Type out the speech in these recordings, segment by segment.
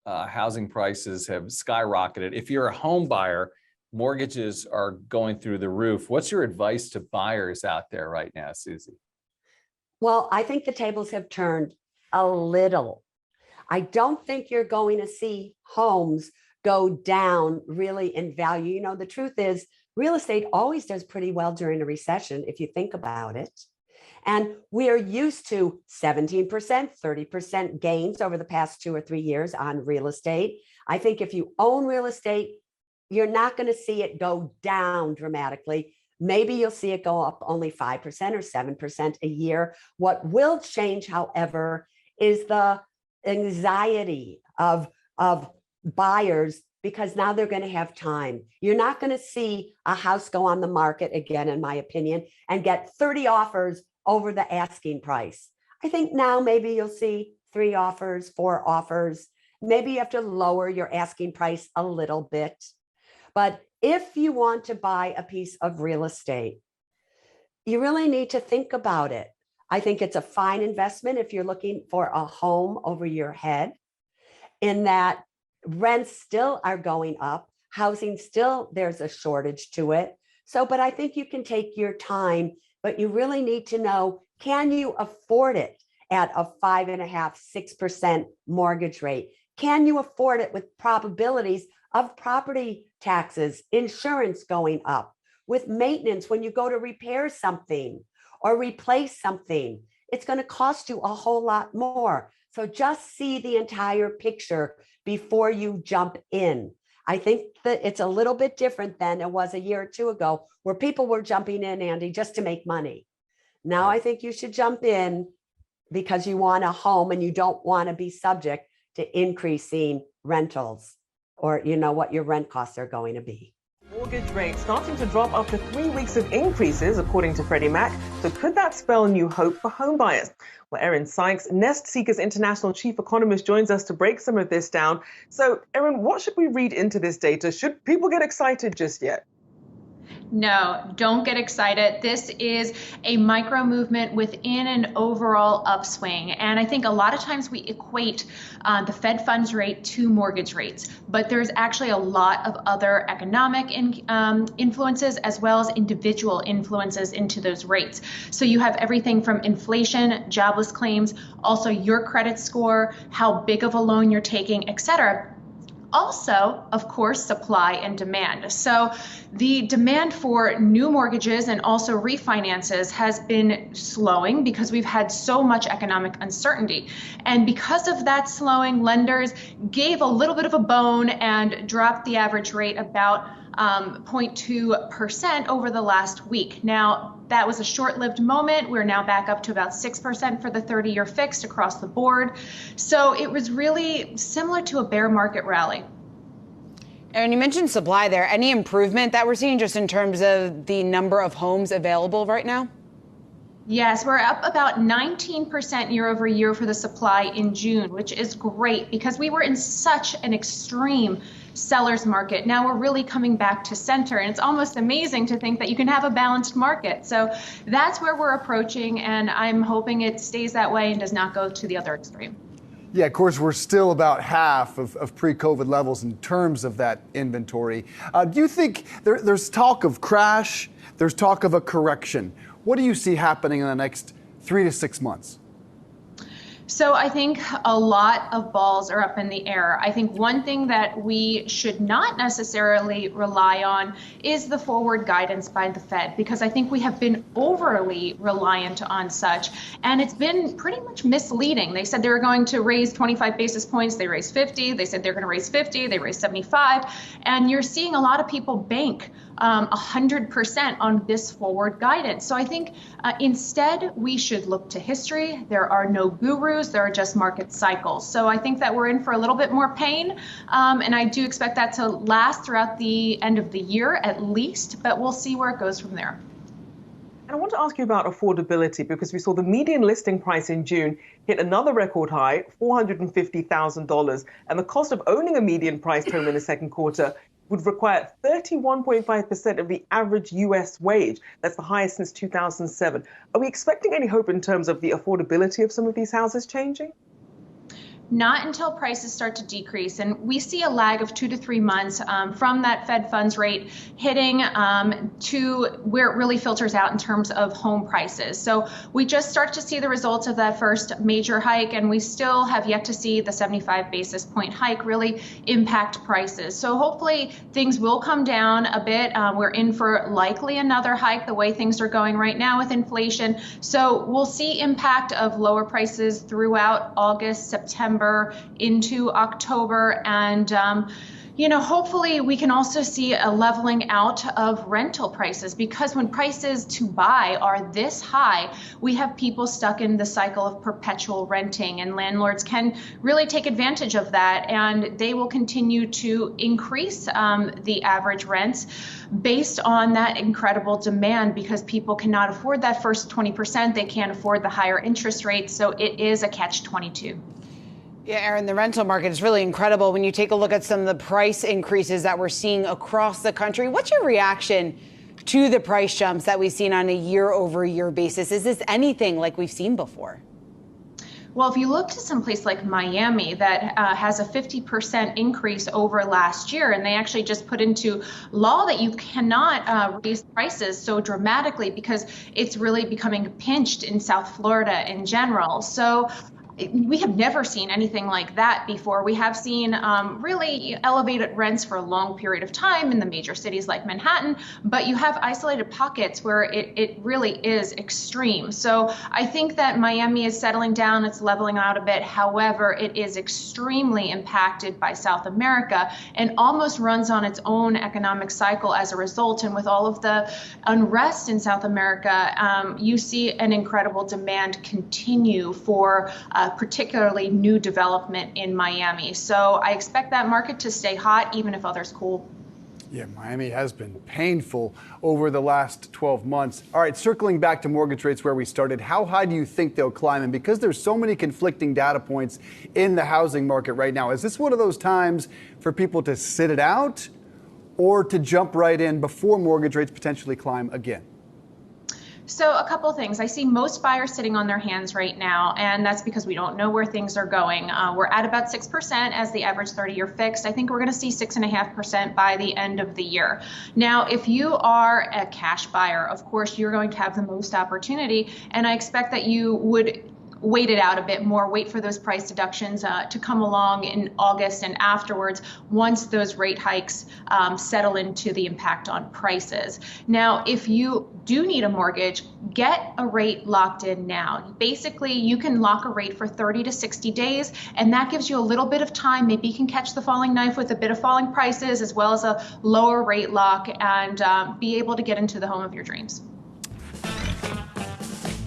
housing prices have skyrocketed. If you're a home buyer, mortgages are going through the roof. What's your advice to buyers out there right now, Susie? Well, I think the tables have turned a little. I don't think you're going to see homes go down really in value. You know, the truth is real estate always does pretty well during a recession, if you think about it. And we are used to 17%, 30% gains over the past 2 or 3 years on real estate. I think if you own real estate, you're not going to see it go down dramatically. Maybe you'll see it go up only 5% or 7% a year. What will change, however, is the anxiety of buyers, because now they're going to have time. You're not going to see a house go on the market again, in my opinion, and get 30 offers over the asking price. I think now maybe you'll see 3 offers, 4 offers. Maybe you have to lower your asking price a little bit. But if you want to buy a piece of real estate, you really need to think about it. I think it's a fine investment if you're looking for a home over your head, in that rents still are going up, housing still, there's a shortage to it. So, but I think you can take your time, but you really need to know, can you afford it at a 5.5%, 6% mortgage rate? Can you afford it with probabilities of property taxes, insurance going up, with maintenance when you go to repair something or replace something? It's going to cost you a whole lot more. So just see the entire picture before you jump in. I think that it's a little bit different than it was a year or 2 ago, where people were jumping in, Andy, just to make money. Now I think you should jump in because you want a home and you don't want to be subject to increasing rentals, or you know what your rent costs are going to be. Mortgage rates starting to drop after 3 weeks of increases, according to Freddie Mac. So could that spell new hope for home buyers? Well, Erin Sykes, Nest Seekers International Chief Economist, joins us to break some of this down. So, Erin, what should we read into this data? Should people get excited just yet? No, don't get excited. This is a micro movement within an overall upswing. And I think a lot of times we equate the Fed funds rate to mortgage rates, but there's actually a lot of other economic influences as well as individual influences into those rates. So you have everything from inflation, jobless claims, also your credit score, how big of a loan you're taking, et cetera. Also, of course, supply and demand. So the demand for new mortgages and also refinances has been slowing because we've had so much economic uncertainty. And because of that slowing, lenders gave a little bit of a bone and dropped the average rate about 0.2% over the last week. Now, that was a short-lived moment. We're now back up to about 6% for the 30-year fixed across the board. So it was really similar to a bear market rally. And you mentioned supply there. Any improvement that we're seeing just in terms of the number of homes available right now? Yes, we're up about 19% year over year for the supply in June, which is great because we were in such an extreme seller's market. Now we're really coming back to center, and it's almost amazing to think that you can have a balanced market. So that's where we're approaching, and I'm hoping it stays that way and does not go to the other extreme. Yeah, of course, we're still about half of pre-COVID levels in terms of that inventory. Do you think there's talk of crash? There's talk of a correction. What do you see happening in the next 3 to 6 months? So I think a lot of balls are up in the air. I think one thing that we should not necessarily rely on is the forward guidance by the Fed, because I think we have been overly reliant on such, and it's been pretty much misleading. They said they were going to raise 25 basis points, they raised 50. They said they're going to raise 50, they raised 75, and you're seeing a lot of people bank 100% on this forward guidance. So I think instead we should look to history. There are no gurus, there are just market cycles. So I think that we're in for a little bit more pain, and I do expect that to last throughout the end of the year at least, but we'll see where it goes from there. And I want to ask you about affordability, because we saw the median listing price in June hit another record high, $450,000, and the cost of owning a median priced home in the second quarter would require 31.5% of the average U.S. wage. That's the highest since 2007. Are we expecting any hope in terms of the affordability of some of these houses changing? Not until prices start to decrease. And we see a lag of 2 to 3 months from that Fed funds rate hitting to where it really filters out in terms of home prices. So we just start to see the results of that first major hike, and we still have yet to see the 75 basis point hike really impact prices. So hopefully things will come down a bit. We're in for likely another hike the way things are going right now with inflation. So we'll see impact of lower prices throughout August, September, into October, and hopefully we can also see a leveling out of rental prices, because when prices to buy are this high, we have people stuck in the cycle of perpetual renting, and landlords can really take advantage of that, and they will continue to increase the average rents based on that incredible demand, because people cannot afford that first 20%. They can't afford the higher interest rates. So it is a catch-22. Yeah, Aaron, the rental market is really incredible. When you take a look at some of the price increases that we're seeing across the country, what's your reaction to the price jumps that we've seen on a year-over-year basis? Is this anything like we've seen before? Well, if you look to some place like Miami that has a 50% increase over last year, and they actually just put into law that you cannot raise prices so dramatically because it's really becoming pinched in South Florida in general. So we have never seen anything like that before. We have seen really elevated rents for a long period of time in the major cities like Manhattan, but you have isolated pockets where it really is extreme. So I think that Miami is settling down, it's leveling out a bit. However, it is extremely impacted by South America and almost runs on its own economic cycle as a result. And with all of the unrest in South America, you see an incredible demand continue for particularly new development in Miami. So I expect that market to stay hot even if others cool. Yeah, Miami has been painful over the last 12 months. All right, circling back to mortgage rates where we started, how high do you think they'll climb? And because there's so many conflicting data points in the housing market right now, is this one of those times for people to sit it out or to jump right in before mortgage rates potentially climb again? So a couple of things. I see most buyers sitting on their hands right now, and that's because we don't know where things are going. We're at about 6% as the average 30-year fixed. I think we're going to see 6.5% by the end of the year. Now, if you are a cash buyer, of course, you're going to have the most opportunity, and I expect that you would wait it out a bit more, wait for those price deductions to come along in August and afterwards once those rate hikes settle into the impact on prices. Now, if you do need a mortgage, get a rate locked in now. Basically, you can lock a rate for 30 to 60 days, and that gives you a little bit of time. Maybe you can catch the falling knife with a bit of falling prices as well as a lower rate lock and be able to get into the home of your dreams.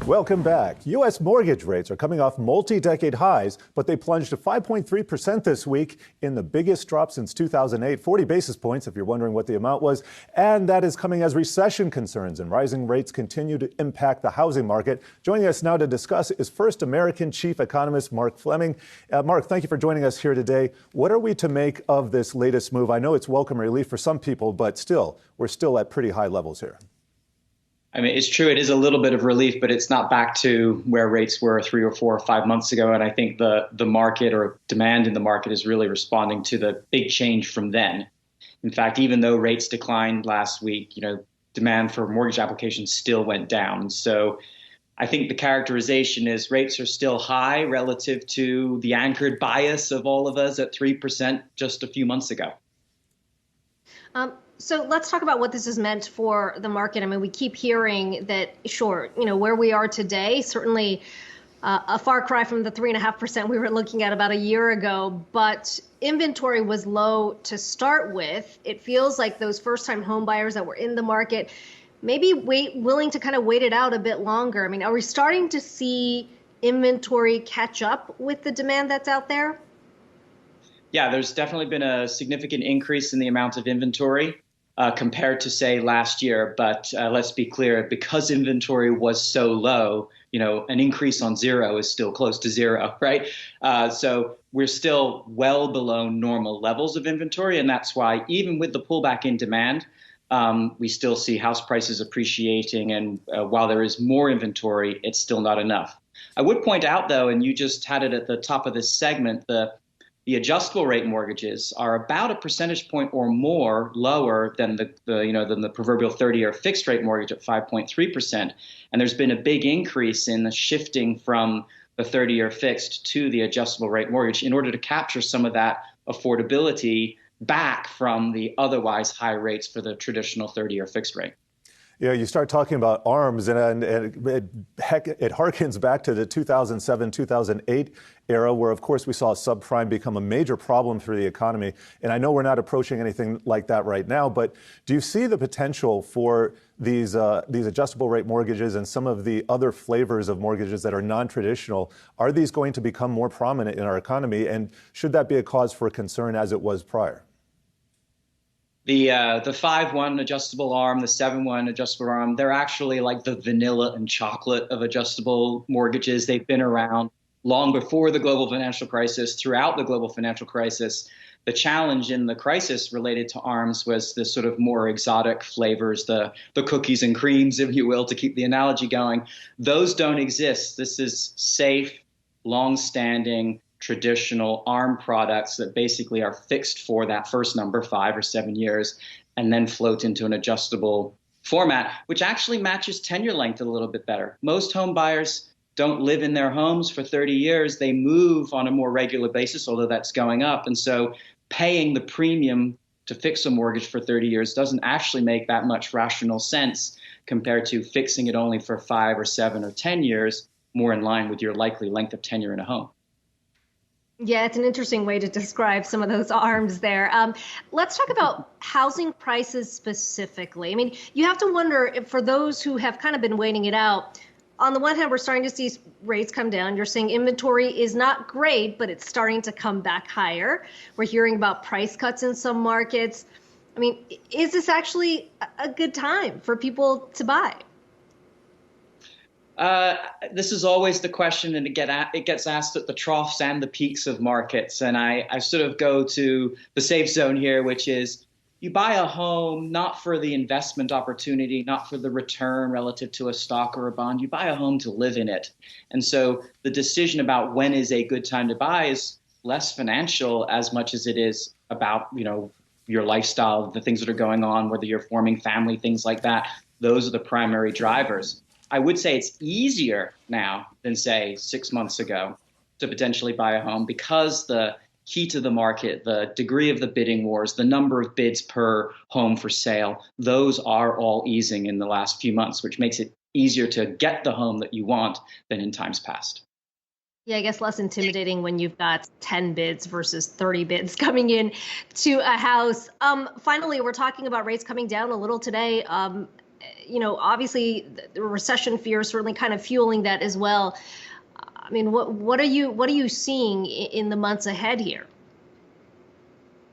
Welcome back. U.S. mortgage rates are coming off multi-decade highs, but they plunged to 5.3% this week in the biggest drop since 2008, 40 basis points if you're wondering what the amount was. And that is coming as recession concerns and rising rates continue to impact the housing market. Joining us now to discuss is First American Chief Economist Mark Fleming. Mark, thank you for joining us here today. What are we to make of this latest move? I know it's welcome relief for some people, but still, we're still at pretty high levels here. I mean, it's true. It is a little bit of relief, but it's not back to where rates were 3 or 4 or 5 months ago. And I think the market or demand in the market is really responding to the big change from then. In fact, even though rates declined last week, demand for mortgage applications still went down. So I think the characterization is rates are still high relative to the anchored bias of all of us at 3% just a few months ago. So let's talk about what this has meant for the market. I mean, we keep hearing that, sure, where we are today, certainly a far cry from the 3.5% we were looking at about a year ago, but inventory was low to start with. It feels like those first-time home buyers that were in the market maybe willing to kind of wait it out a bit longer. I mean, are we starting to see inventory catch up with the demand that's out there? Yeah, there's definitely been a significant increase in the amount of inventory compared to, say, last year. But let's be clear, because inventory was so low, an increase on zero is still close to zero, right? So we're still well below normal levels of inventory. And that's why even with the pullback in demand, we still see house prices appreciating. And while there is more inventory, it's still not enough. I would point out, though, and you just had it at the top of this segment, the adjustable rate mortgages are about a percentage point or more lower than the proverbial 30-year fixed rate mortgage at 5.3%. And there's been a big increase in the shifting from the 30-year fixed to the adjustable rate mortgage in order to capture some of that affordability back from the otherwise high rates for the traditional 30-year fixed rate. Yeah, you start talking about ARMs, and it harkens back to the 2007, 2008 era, where, of course, we saw subprime become a major problem for the economy. And I know we're not approaching anything like that right now, but do you see the potential for these adjustable rate mortgages and some of the other flavors of mortgages that are non-traditional? Are these going to become more prominent in our economy? And should that be a cause for concern as it was prior? The 5-1 adjustable ARM, the 7-1 adjustable ARM, they're actually like the vanilla and chocolate of adjustable mortgages. They've been around long before the global financial crisis, throughout the global financial crisis. The challenge in the crisis related to ARMs was the sort of more exotic flavors, the cookies and creams, if you will, to keep the analogy going. Those don't exist. This is safe, long-standing, traditional ARM products that basically are fixed for that first number, 5 or 7 years, and then float into an adjustable format, which actually matches tenure length a little bit better. Most home buyers don't live in their homes for 30 years. They move on a more regular basis, although that's going up. And so paying the premium to fix a mortgage for 30 years doesn't actually make that much rational sense compared to fixing it only for 5 or 7 or 10 years, more in line with your likely length of tenure in a home. Yeah, it's an interesting way to describe some of those ARMs there. Let's talk about housing prices specifically. I mean, you have to wonder if for those who have kind of been waiting it out, on the one hand, we're starting to see rates come down. You're saying inventory is not great, but it's starting to come back higher. We're hearing about price cuts in some markets. I mean, is this actually a good time for people to buy? This is always the question, and it gets asked at the troughs and the peaks of markets. And I sort of go to the safe zone here, which is you buy a home not for the investment opportunity, not for the return relative to a stock or a bond. You buy a home to live in it. And so the decision about when is a good time to buy is less financial as much as it is about, your lifestyle, the things that are going on, whether you're forming family, things like that. Those are the primary drivers. I would say it's easier now than, say, 6 months ago to potentially buy a home because the heat of the market, the degree of the bidding wars, the number of bids per home for sale, those are all easing in the last few months, which makes it easier to get the home that you want than in times past. Yeah, I guess less intimidating when you've got 10 bids versus 30 bids coming in to a house. Finally, we're talking about rates coming down a little today. Obviously the recession fear is certainly kind of fueling that as well. I mean, what are you seeing in the months ahead here?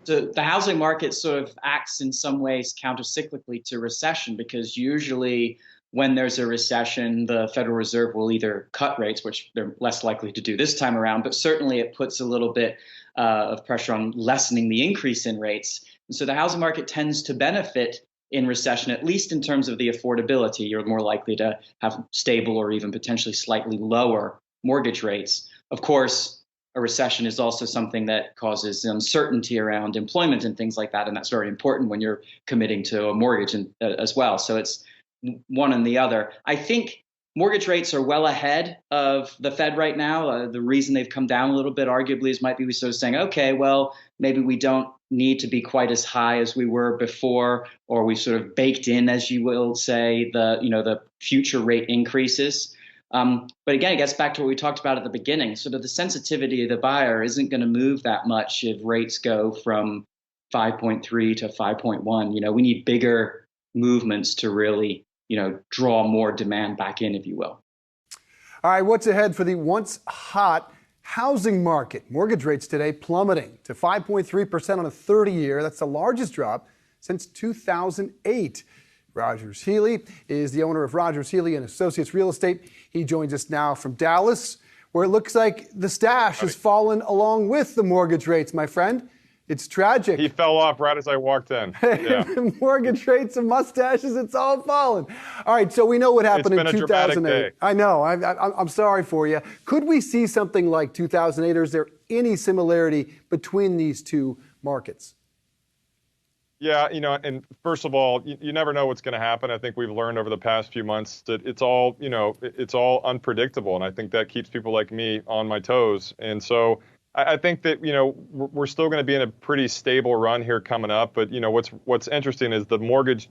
So the housing market sort of acts in some ways countercyclically to recession, because usually when there's a recession, the Federal Reserve will either cut rates, which they're less likely to do this time around, but certainly it puts a little bit of pressure on lessening the increase in rates. And so the housing market tends to benefit in recession, at least in terms of the affordability. You're more likely to have stable or even potentially slightly lower mortgage rates. Of course, a recession is also something that causes uncertainty around employment and things like that, and that's very important when you're committing to a mortgage as well. So it's one and the other. I think mortgage rates are well ahead of the Fed right now. The reason they've come down a little bit, arguably, is might be we sort of saying, okay, well, maybe we don't need to be quite as high as we were before, or we've sort of baked in, as you will say, the future rate increases. But again, it gets back to what we talked about at the beginning. Sort of the sensitivity of the buyer isn't going to move that much if rates go from 5.3 to 5.1. We need bigger movements to really, draw more demand back in, if you will. All right, what's ahead for the once hot housing market? Mortgage rates today plummeting to 5.3% on a 30-year. That's the largest drop since 2008. Rogers Healy is the owner of Rogers Healy and Associates Real Estate. He joins us now from Dallas, where it looks like the stash has fallen along with the mortgage rates, my friend. It's tragic. He fell off right as I walked in. Yeah. Mortgage rates and mustaches, it's all fallen. All right, so we know what happened in 2008. It's been a dramatic day. I know. I'm sorry for you. Could we see something like 2008, or is there any similarity between these two markets? Yeah, and first of all, you never know what's going to happen. I think we've learned over the past few months that it's all unpredictable. And I think that keeps people like me on my toes. And so I think that, we're still going to be in a pretty stable run here coming up. But, what's interesting is the mortgage,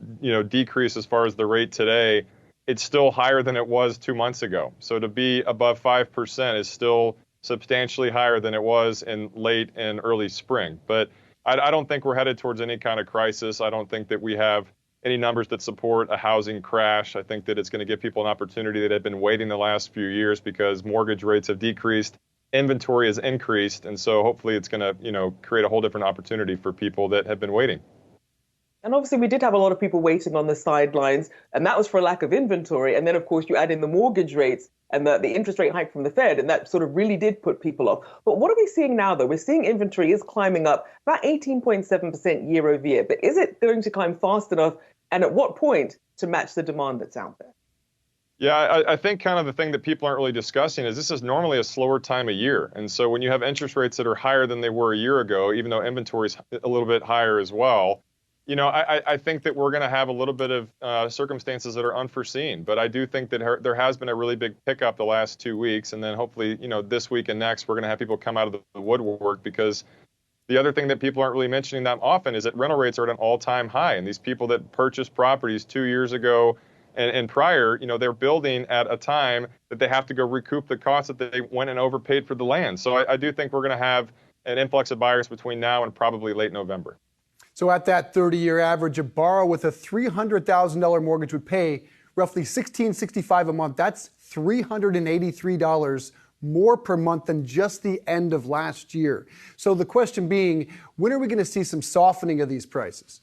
decrease as far as the rate today, it's still higher than it was 2 months ago. So to be above 5% is still substantially higher than it was in late and early spring. But I don't think we're headed towards any kind of crisis. I don't think that we have any numbers that support a housing crash. I think that it's going to give people an opportunity that have been waiting the last few years because mortgage rates have decreased, inventory has increased, and so hopefully it's going to, create a whole different opportunity for people that have been waiting. And obviously, we did have a lot of people waiting on the sidelines, and that was for a lack of inventory. And then, of course, you add in the mortgage rates and the interest rate hike from the Fed, and that sort of really did put people off. But what are we seeing now, though? We're seeing inventory is climbing up about 18.7% year over year. But is it going to climb fast enough, and at what point, to match the demand that's out there? Yeah, I think kind of the thing that people aren't really discussing is this is normally a slower time of year. And so when you have interest rates that are higher than they were a year ago, even though inventory is a little bit higher as well, I think that we're going to have a little bit of circumstances that are unforeseen. But I do think that there has been a really big pickup the last 2 weeks. And then hopefully, this week and next, we're going to have people come out of the woodwork, because the other thing that people aren't really mentioning that often is that rental rates are at an all-time high. And these people that purchased properties 2 years ago and prior, they're building at a time that they have to go recoup the costs that they went and overpaid for the land. So I do think we're going to have an influx of buyers between now and probably late November. So at that 30-year average, a borrower with a $300,000 mortgage would pay roughly $1,665 a month. That's $383 more per month than just the end of last year. So the question being, when are we going to see some softening of these prices?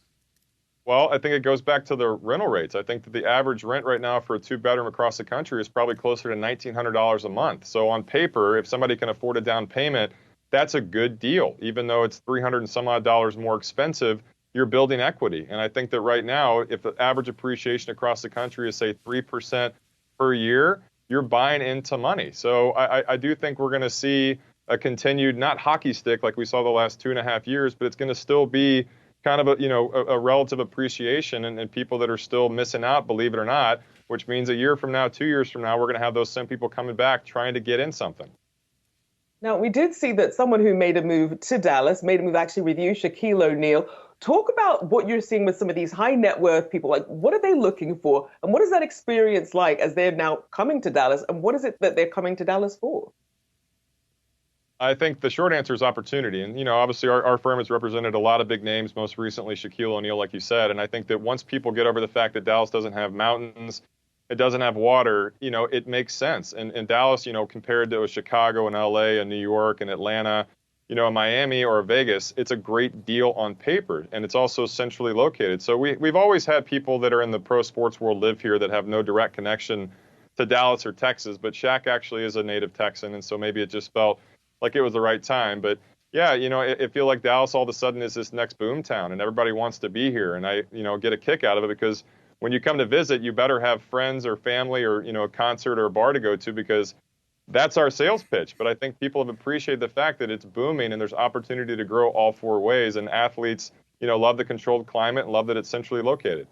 Well, I think it goes back to the rental rates. I think that the average rent right now for a two-bedroom across the country is probably closer to $1,900 a month. So on paper, if somebody can afford a down payment, that's a good deal. Even though it's $300 and some odd dollars more expensive, you're building equity. And I think that right now, if the average appreciation across the country is, say, 3% per year, you're buying into money. So I do think we're going to see a continued, not hockey stick like we saw the last 2.5 years, but it's going to still be kind of a relative appreciation and people that are still missing out, believe it or not, which means a year from now, 2 years from now, we're going to have those same people coming back trying to get in something. Now, we did see that someone who made a move to Dallas, made a move actually with you, Shaquille O'Neal. Talk about what you're seeing with some of these high net worth people. Like, what are they looking for? And what is that experience like as they're now coming to Dallas? And what is it that they're coming to Dallas for? I think the short answer is opportunity. And, obviously our firm has represented a lot of big names, most recently Shaquille O'Neal, like you said. And I think that once people get over the fact that Dallas doesn't have mountains, it doesn't have water, it makes sense. And Dallas, compared to Chicago and LA and New York and Atlanta, Miami or Vegas, it's a great deal on paper. And it's also centrally located. So we've always had people that are in the pro sports world live here that have no direct connection to Dallas or Texas. But Shaq actually is a native Texan. And so maybe it just felt like it was the right time. But yeah, it feels like Dallas all of a sudden is this next boom town and everybody wants to be here. And I, get a kick out of it because when you come to visit, you better have friends or family or, a concert or a bar to go to, because that's our sales pitch. But I think people have appreciated the fact that it's booming and there's opportunity to grow all four ways. And athletes, love the controlled climate and love that it's centrally located.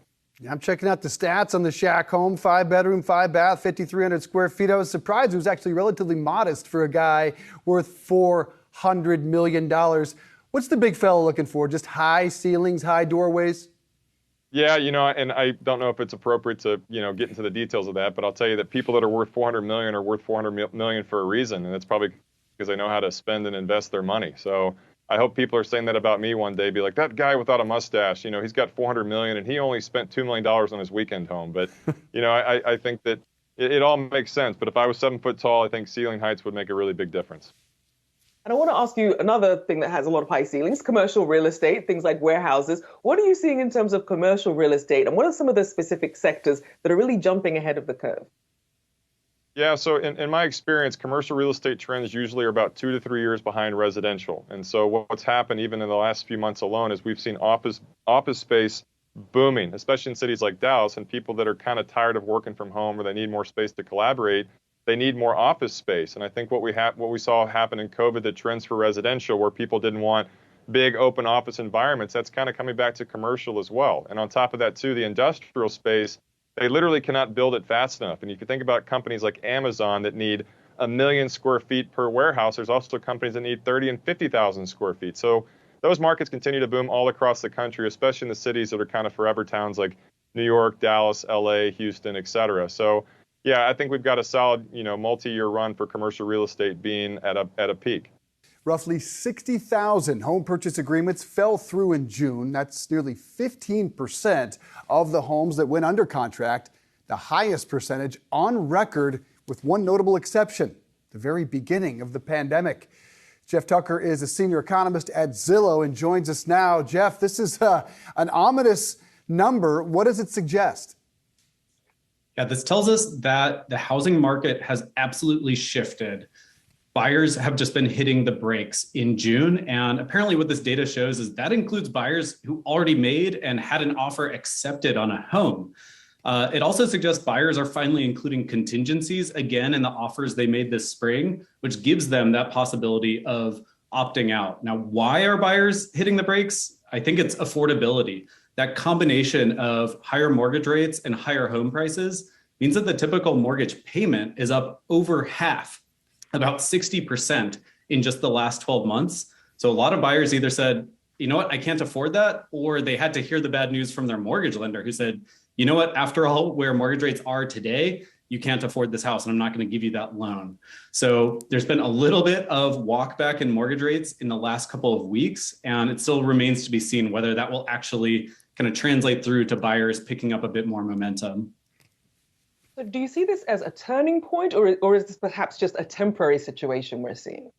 I'm checking out the stats on the Shaq home, 5-bedroom, 5-bath, 5,300 square feet. I was surprised it was actually relatively modest for a guy worth $400 million. What's the big fella looking for? Just high ceilings, high doorways? Yeah, and I don't know if it's appropriate to, get into the details of that, but I'll tell you that people that are worth $400 million are worth $400 million for a reason, and that's probably because they know how to spend and invest their money. So I hope people are saying that about me one day, be like, that guy without a mustache, he's got $400 million and he only spent $2 million on his weekend home. But, I think that it all makes sense. But if I was 7 foot tall, I think ceiling heights would make a really big difference. And I want to ask you another thing that has a lot of high ceilings, commercial real estate, things like warehouses. What are you seeing in terms of commercial real estate? And what are some of the specific sectors that are really jumping ahead of the curve? Yeah, so in my experience, commercial real estate trends usually are about 2 to 3 years behind residential. And so what's happened even in the last few months alone is we've seen office space booming, especially in cities like Dallas, and people that are kind of tired of working from home or they need more space to collaborate, they need more office space. And I think what we saw happen in COVID, the trends for residential where people didn't want big open office environments, that's kind of coming back to commercial as well. And on top of that too, the industrial space, they literally cannot build it fast enough. And you can think about companies like Amazon that need 1 million square feet per warehouse. There's also companies that need 30 and 50,000 square feet. So those markets continue to boom all across the country, especially in the cities that are kind of forever towns like New York, Dallas, LA, Houston, et cetera. So yeah, I think we've got a solid, multi-year run for commercial real estate being at a peak. Roughly 60,000 home purchase agreements fell through in June. That's nearly 15% of the homes that went under contract, the highest percentage on record, with one notable exception, the very beginning of the pandemic. Jeff Tucker is a senior economist at Zillow and joins us now. Jeff, this is an ominous number. What does it suggest? Yeah, this tells us that the housing market has absolutely shifted. Buyers have just been hitting the brakes in June. And apparently what this data shows is that includes buyers who already made and had an offer accepted on a home. It also suggests buyers are finally including contingencies again in the offers they made this spring, which gives them that possibility of opting out. Now, why are buyers hitting the brakes? I think it's affordability. That combination of higher mortgage rates and higher home prices means that the typical mortgage payment is up over half, about 60% in just the last 12 months. So a lot of buyers either said, you know what, I can't afford that, or they had to hear the bad news from their mortgage lender who said, you know what, after all, where mortgage rates are today, you can't afford this house and I'm not going to give you that loan. So there's been a little bit of walk back in mortgage rates in the last couple of weeks, and it still remains to be seen whether that will actually kind of translate through to buyers picking up a bit more momentum. So do you see this as a turning point, or is this perhaps just a temporary situation we're seeing?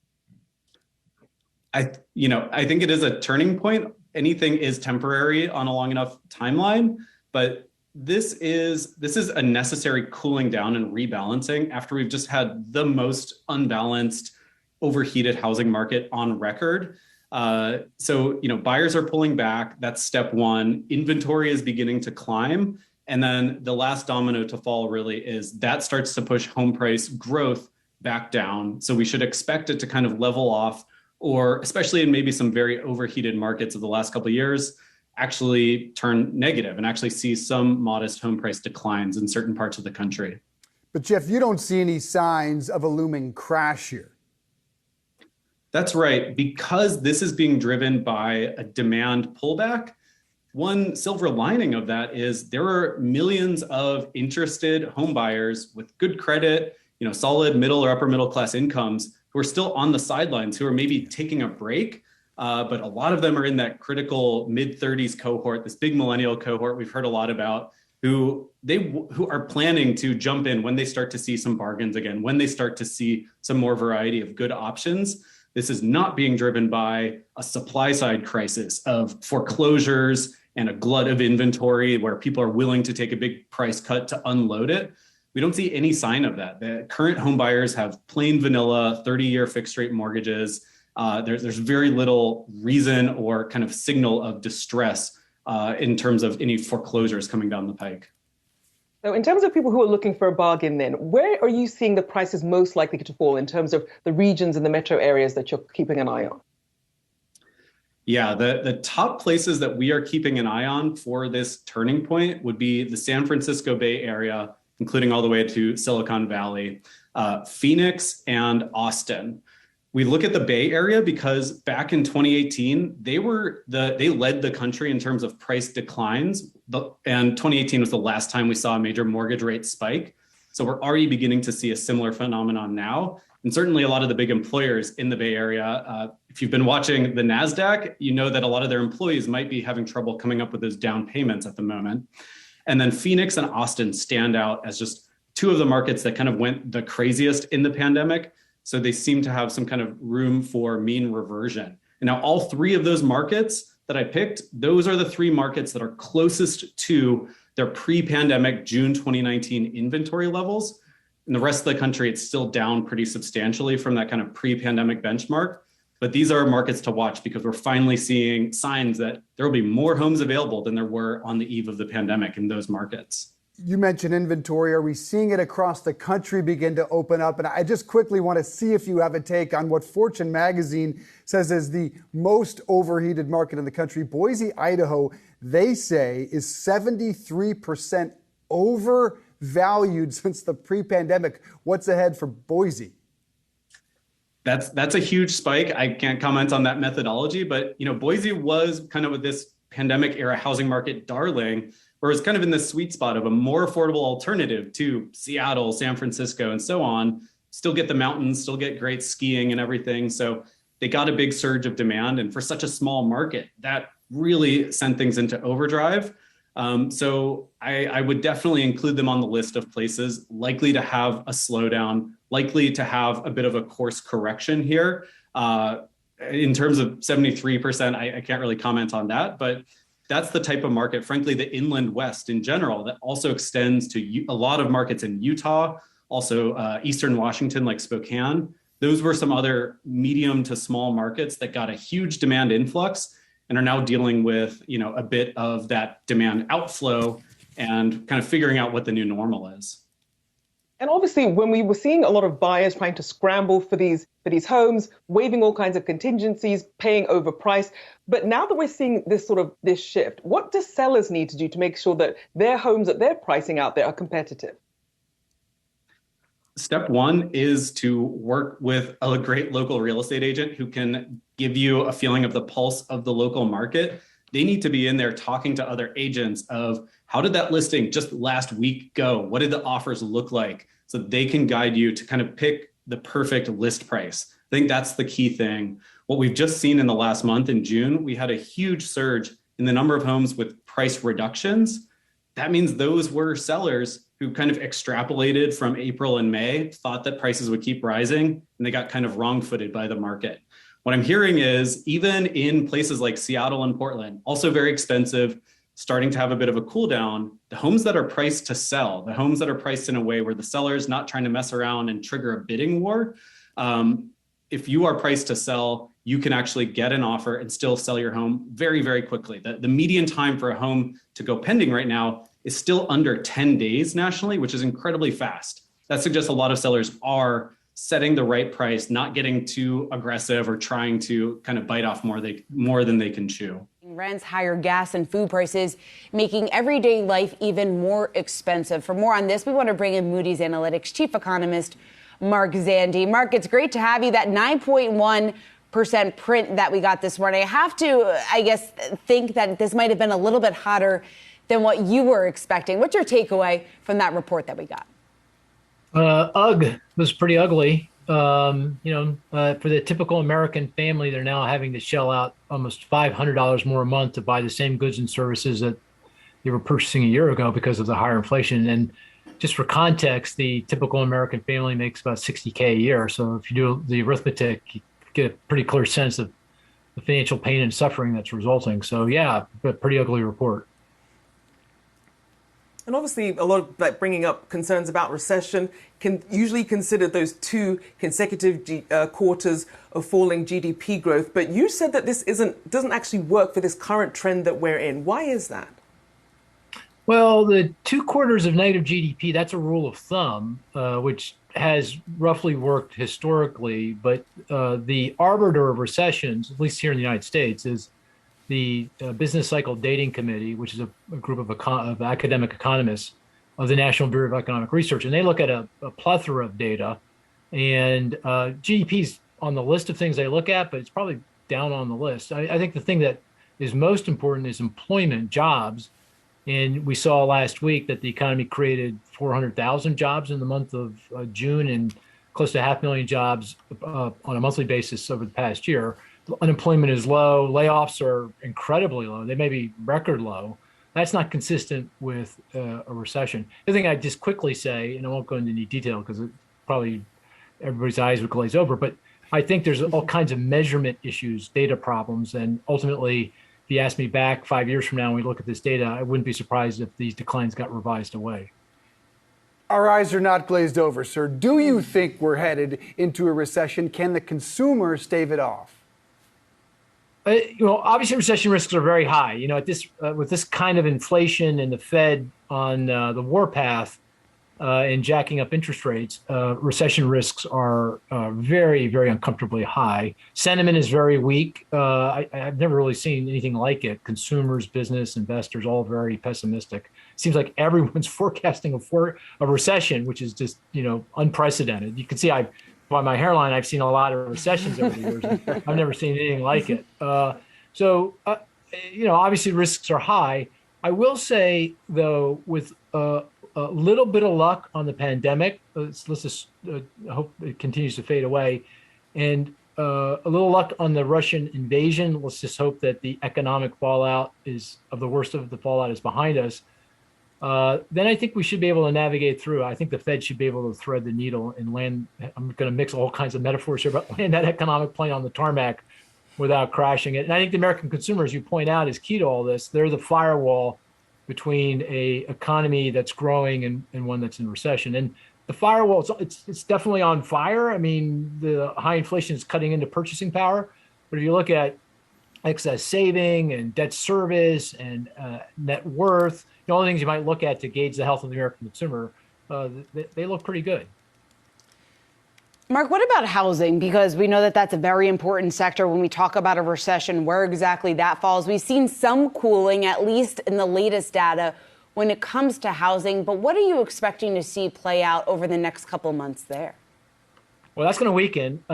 I think it is a turning point. Anything is temporary on a long enough timeline, but this is a necessary cooling down and rebalancing after we've just had the most unbalanced, overheated housing market on record. So buyers are pulling back. That's step one. Inventory is beginning to climb. And then the last domino to fall really is that starts to push home price growth back down. So we should expect it to kind of level off, or especially in maybe some very overheated markets of the last couple of years, actually turn negative and actually see some modest home price declines in certain parts of the country. But Jeff, you don't see any signs of a looming crash here. That's right. Because this is being driven by a demand pullback, one silver lining of that is there are millions of interested home buyers with good credit, solid middle or upper middle class incomes who are still on the sidelines, who are maybe taking a break. But a lot of them are in that critical mid-30s cohort, this big millennial cohort we've heard a lot about, who are planning to jump in when they start to see some bargains again, when they start to see some more variety of good options. This is not being driven by a supply side crisis of foreclosures and a glut of inventory where people are willing to take a big price cut to unload it. We don't see any sign of that. The current home buyers have plain vanilla 30-year fixed rate mortgages. There's very little reason or kind of signal of distress in terms of any foreclosures coming down the pike. So in terms of people who are looking for a bargain then, where are you seeing the prices most likely to fall in terms of the regions and the metro areas that you're keeping an eye on? Yeah, the top places that we are keeping an eye on for this turning point would be the San Francisco Bay Area, including all the way to Silicon Valley, Phoenix, and Austin. We look at the Bay Area because back in 2018, they led the country in terms of price declines. And 2018 was the last time we saw a major mortgage rate spike. So we're already beginning to see a similar phenomenon now. And certainly a lot of the big employers in the Bay Area, if you've been watching the NASDAQ, you know that a lot of their employees might be having trouble coming up with those down payments at the moment. And then Phoenix and Austin stand out as just two of the markets that kind of went the craziest in the pandemic. So they seem to have some kind of room for mean reversion. And now all three of those markets that I picked, those are the three markets that are closest to their pre-pandemic June 2019 inventory levels. In the rest of the country, it's still down pretty substantially from that kind of pre-pandemic benchmark. But these are markets to watch because we're finally seeing signs that there will be more homes available than there were on the eve of the pandemic in those markets. You mentioned inventory. Are we seeing it across the country begin to open up? And I just quickly want to see if you have a take on what Fortune magazine says is the most overheated market in the country. Boise, Idaho, they say is 73% overvalued since the pre-pandemic. What's ahead for Boise? That's a huge spike. I can't comment on that methodology, but Boise was kind of with this pandemic era housing market darling, where it's kind of in the sweet spot of a more affordable alternative to Seattle, San Francisco, and so on. Still get the mountains, still get great skiing and everything. So they got a big surge of demand. And for such a small market, that really sent things into overdrive. So I would definitely include them on the list of places likely to have a slowdown, likely to have a bit of a course correction here. In terms of 73%, I can't really comment on that, but that's the type of market, frankly, the inland West in general, that also extends to a lot of markets in Utah, also Eastern Washington, like Spokane. Those were some other medium to small markets that got a huge demand influx and are now dealing with, a bit of that demand outflow and kind of figuring out what the new normal is. And obviously, when we were seeing a lot of buyers trying to scramble for these homes, waiving all kinds of contingencies, paying overpriced. But now that we're seeing this shift, what do sellers need to do to make sure that their homes that they're pricing out there are competitive? Step one is to work with a great local real estate agent who can give you a feeling of the pulse of the local market. They need to be in there talking to other agents of how did that listing just last week go? What did the offers look like? So they can guide you to kind of pick the perfect list price. I think that's the key thing. What we've just seen in the last month in June, we had a huge surge in the number of homes with price reductions. That means those were sellers who kind of extrapolated from April and May, thought that prices would keep rising, and they got kind of wrong-footed by the market. What I'm hearing is even in places like Seattle and Portland, also very expensive, starting to have a bit of a cool down, the homes that are priced to sell, the homes that are priced in a way where the seller is not trying to mess around and trigger a bidding war, if you are priced to sell, you can actually get an offer and still sell your home very, very quickly. The median time for a home to go pending right now is still under 10 days nationally, which is incredibly fast. That suggests a lot of sellers are setting the right price, not getting too aggressive or trying to kind of bite off more than they can chew. Rents, higher gas and food prices, making everyday life even more expensive. For more on this, we want to bring in Moody's Analytics chief economist, Mark Zandi. Mark, it's great to have you. That 9.1% print that we got this morning, I have to, think that this might have been a little bit hotter than what you were expecting. What's your takeaway from that report that we got? Ugh, was pretty ugly. For the typical American family, they're now having to shell out almost $500 more a month to buy the same goods and services that they were purchasing a year ago because of the higher inflation. And just for context, the typical American family makes about $60K a year. So if you do the arithmetic, you get a pretty clear sense of the financial pain and suffering that's resulting. So yeah, a pretty ugly report. And obviously, a lot of bringing up concerns about recession can usually consider those two consecutive quarters of falling GDP growth. But you said that this doesn't actually work for this current trend that we're in. Why is that? Well, the 2 quarters of negative GDP, that's a rule of thumb, which has roughly worked historically. But the arbiter of recessions, at least here in the United States, is the Business Cycle Dating Committee, which is a group of academic economists of the National Bureau of Economic Research. And they look at a plethora of data. And GDP is on the list of things they look at, but it's probably down on the list. I think the thing that is most important is employment, jobs. And we saw last week that the economy created 400,000 jobs in the month of June and close to 500,000 jobs on a monthly basis over the past year. Unemployment is low. Layoffs are incredibly low. They may be record low. That's not consistent with a recession. The thing I just quickly say, and I won't go into any detail because probably everybody's eyes would glaze over, but I think there's all kinds of measurement issues, data problems, and ultimately, if you ask me back 5 years from now and we look at this data, I wouldn't be surprised if these declines got revised away. Our eyes are not glazed over, sir. Do you think we're headed into a recession? Can the consumer stave it off? Obviously recession risks are very high. At this with this kind of inflation and the Fed on the warpath and jacking up interest rates, recession risks are very, very uncomfortably high. Sentiment is very weak. I've never really seen anything like it. Consumers, business, investors, all very pessimistic. Seems like everyone's forecasting a recession, which is just unprecedented. You can see by my hairline, I've seen a lot of recessions over the years. I've never seen anything like it. Obviously risks are high. I will say, though, with a little bit of luck on the pandemic, let's just hope it continues to fade away, and a little luck on the Russian invasion. Let's just hope that the economic fallout the worst of the fallout is behind us. Then I think we should be able to navigate through. I think the Fed should be able to thread the needle and land. I'm going to mix all kinds of metaphors here, but land that economic plane on the tarmac without crashing it. And I think the American consumer, as you point out, is key to all this. They're the firewall between a economy that's growing and one that's in recession. And the firewall, it's definitely on fire. I mean, the high inflation is cutting into purchasing power. But if you look at excess saving and debt service and net worth, all the things you might look at to gauge the health of the American consumer, they look pretty good. Mark, what about housing? Because we know that that's a very important sector when we talk about a recession, where exactly that falls. We've seen some cooling, at least in the latest data, when it comes to housing. But what are you expecting to see play out over the next couple of months there? Well, that's going to weaken.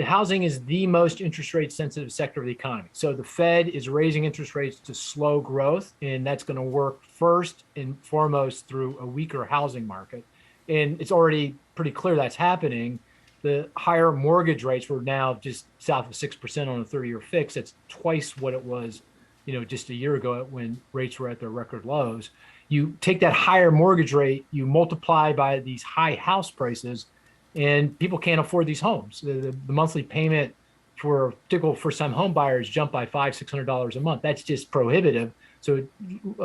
Housing is the most interest rate sensitive sector of the economy. So the Fed is raising interest rates to slow growth, and that's going to work first and foremost through a weaker housing market. And it's already pretty clear that's happening. The higher mortgage rates were now just south of 6% on a 30-year fix. That's twice what it was, just a year ago when rates were at their record lows. You take that higher mortgage rate, you multiply by these high house prices, and people can't afford these homes. The monthly payment for typical first-time home buyers jumped by $500-600 a month. That's just prohibitive. So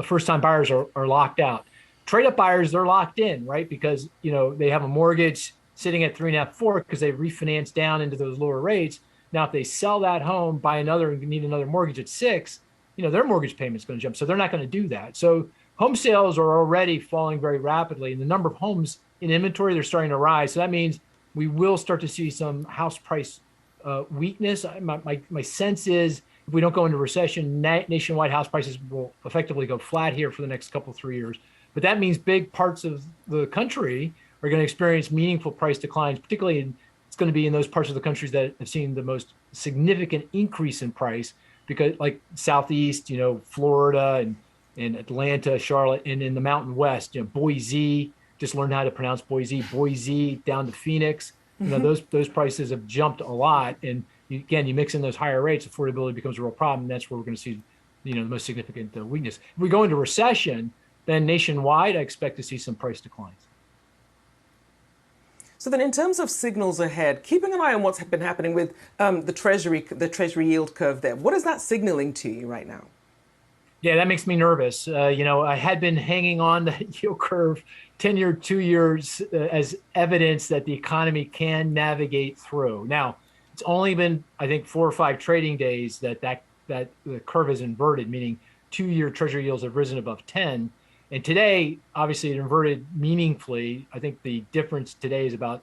first-time buyers are locked out. Trade-up buyers, they're locked in, right? Because they have a mortgage sitting at 3.5%, 4% because they refinanced down into those lower rates. Now, if they sell that home, buy another, and need another mortgage at 6%, their mortgage payment's going to jump. So they're not going to do that. So home sales are already falling very rapidly, and the number of homes in inventory, they're starting to rise. So that means we will start to see some house price weakness. My sense is if we don't go into recession, nationwide house prices will effectively go flat here for the next 3 years. But that means big parts of the country are going to experience meaningful price declines, particularly it's going to be in those parts of the country that have seen the most significant increase in price, because like Southeast, Florida and Atlanta, Charlotte, and in the Mountain West, Boise, just learned how to pronounce Boise down to Phoenix. Those prices have jumped a lot. And you mix in those higher rates, affordability becomes a real problem. And that's where we're going to see, the most significant weakness. If we go into recession, then nationwide, I expect to see some price declines. So then in terms of signals ahead, keeping an eye on what's been happening with the Treasury yield curve there, what is that signaling to you right now? Yeah, that makes me nervous. I had been hanging on the yield curve 10-year, 2 years as evidence that the economy can navigate through. Now, it's only been, I think, 4 or 5 trading days that the curve is inverted, meaning 2-year Treasury yields have risen above 10. And today, obviously, it inverted meaningfully. I think the difference today is about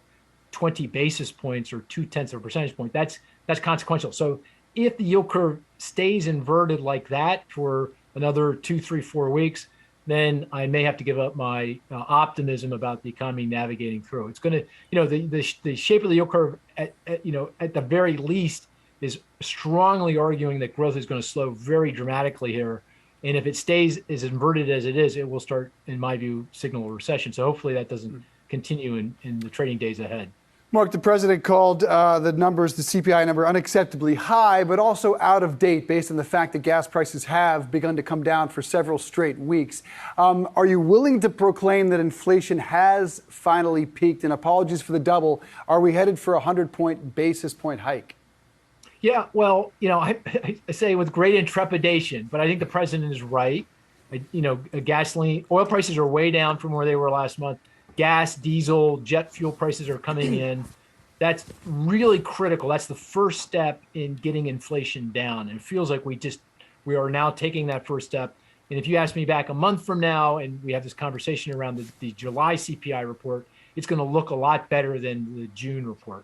20 basis points or 0.2 of a percentage point. That's consequential. So if the yield curve stays inverted like that for another 2, 3, 4 weeks, then I may have to give up my optimism about the economy navigating through. It's going to, the shape of the yield curve at the very least is strongly arguing that growth is going to slow very dramatically here. And if it stays as inverted as it is, it will start, in my view, signal a recession. So hopefully that doesn't continue in the trading days ahead. Mark, the president called the CPI number, unacceptably high, but also out of date based on the fact that gas prices have begun to come down for several straight weeks. Are you willing to proclaim that inflation has finally peaked? And apologies for the double. Are we headed for a 100 basis point hike? Yeah, well, I say with great intrepidation, but I think the president is right. Gasoline, oil prices are way down from where they were last month. Gas, diesel, jet fuel prices are coming in. That's really critical. That's the first step in getting inflation down. And it feels like we are now taking that first step. And if you ask me back a month from now, and we have this conversation around the July CPI report, it's going to look a lot better than the June report.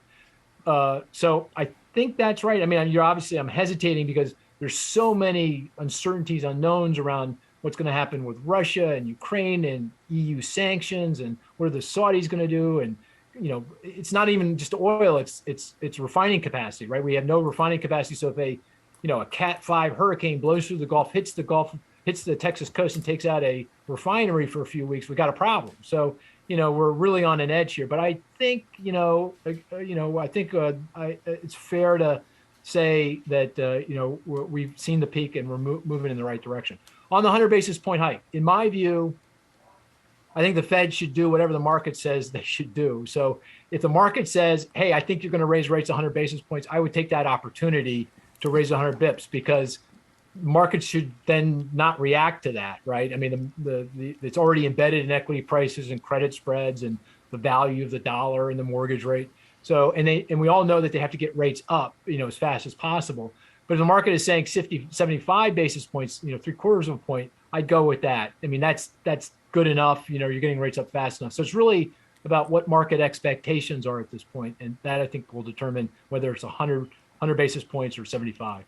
So I think that's right. I mean, I'm hesitating because there's so many uncertainties, unknowns around what's going to happen with Russia and Ukraine and EU sanctions and what are the Saudis going to do. And, it's not even just oil, it's refining capacity, right? We have no refining capacity. So if a Cat 5 hurricane blows through the Gulf, hits the Texas coast and takes out a refinery for a few weeks, we got a problem. So, we're really on an edge here. But I think, it's fair to say that, we've seen the peak and we're moving in the right direction. On the 100 basis point hike, in my view, I think the Fed should do whatever the market says they should do. So if the market says, hey, I think you're going to raise rates 100 basis points, I would take that opportunity to raise 100 bips because markets should then not react to that, right? I mean, it's already embedded in equity prices and credit spreads and the value of the dollar and the mortgage rate. So, and we all know that they have to get rates up, as fast as possible. But if the market is saying 75 basis points, 3/4 of a point, I'd go with that. I mean, that's good enough. You're getting rates up fast enough. So it's really about what market expectations are at this point. And that, I think, will determine whether it's 100 basis points or 75.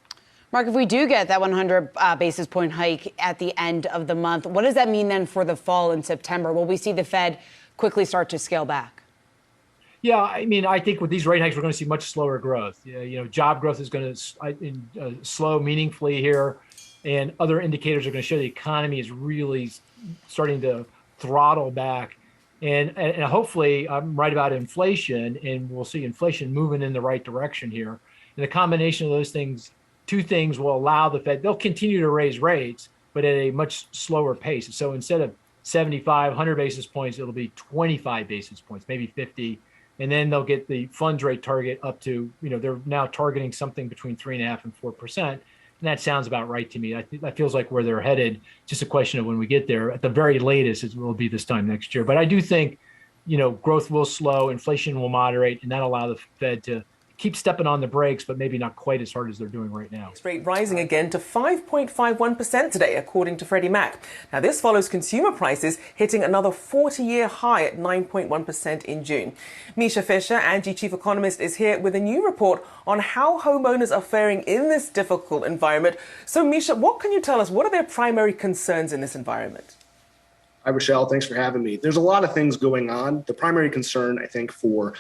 Mark, if we do get that 100 basis point hike at the end of the month, what does that mean then for the fall in September? Will we see the Fed quickly start to scale back? Yeah, I mean, I think with these rate hikes, we're going to see much slower growth. Job growth is going to slow meaningfully here, and other indicators are going to show the economy is really starting to throttle back. And hopefully I'm right about inflation, and we'll see inflation moving in the right direction here. And the combination of those things, two things will allow the Fed, they'll continue to raise rates, but at a much slower pace. So instead of 75, 100 basis points, it'll be 25 basis points, maybe 50. And then they'll get the funds rate target up to, they're now targeting something between 3.5% and 4%. And that sounds about right to me. That feels like where they're headed. Just a question of when we get there. At the very latest, it will be this time next year. But I do think, growth will slow, inflation will moderate, and that'll allow the Fed to keep stepping on the brakes, but maybe not quite as hard as they're doing right now. Rate rising again to 5.51% today, according to Freddie Mac. Now, this follows consumer prices hitting another 40-year high at 9.1% in June. Misha Fisher, Angie Chief Economist, is here with a new report on how homeowners are faring in this difficult environment. So, Misha, what can you tell us? What are their primary concerns in this environment? Hi, Rochelle. Thanks for having me. There's a lot of things going on. The primary concern, I think, for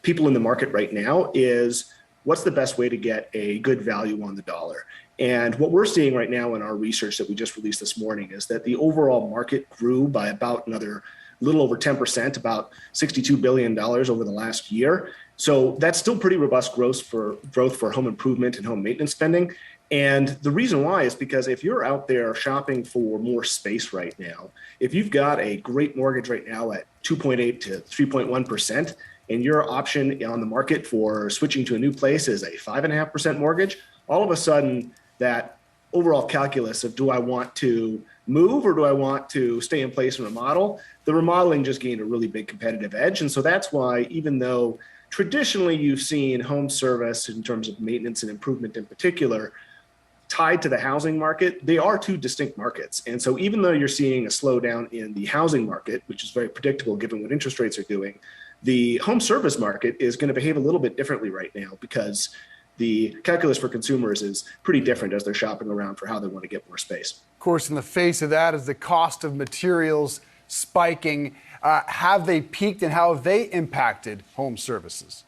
people in the market right now is what's the best way to get a good value on the dollar. And what we're seeing right now in our research that we just released this morning is that the overall market grew by about another little over 10%, about $62 billion over the last year. So that's still pretty robust growth for home improvement and home maintenance spending. And the reason why is because if you're out there shopping for more space right now, if you've got a great mortgage right now at 2.8 to 3.1%, and your option on the market for switching to a new place is a 5.5% mortgage, all of a sudden that overall calculus of do I want to move or do I want to stay in place and remodel, the remodeling just gained a really big competitive edge. And so that's why, even though traditionally you've seen home service in terms of maintenance and improvement in particular tied to the housing market, they are two distinct markets. And so even though you're seeing a slowdown in the housing market, which is very predictable given what interest rates are doing, the home service market is going to behave a little bit differently right now because the calculus for consumers is pretty different as they're shopping around for how they want to get more space. Of course, in the face of that is the cost of materials spiking. Have they peaked and how have they impacted home services?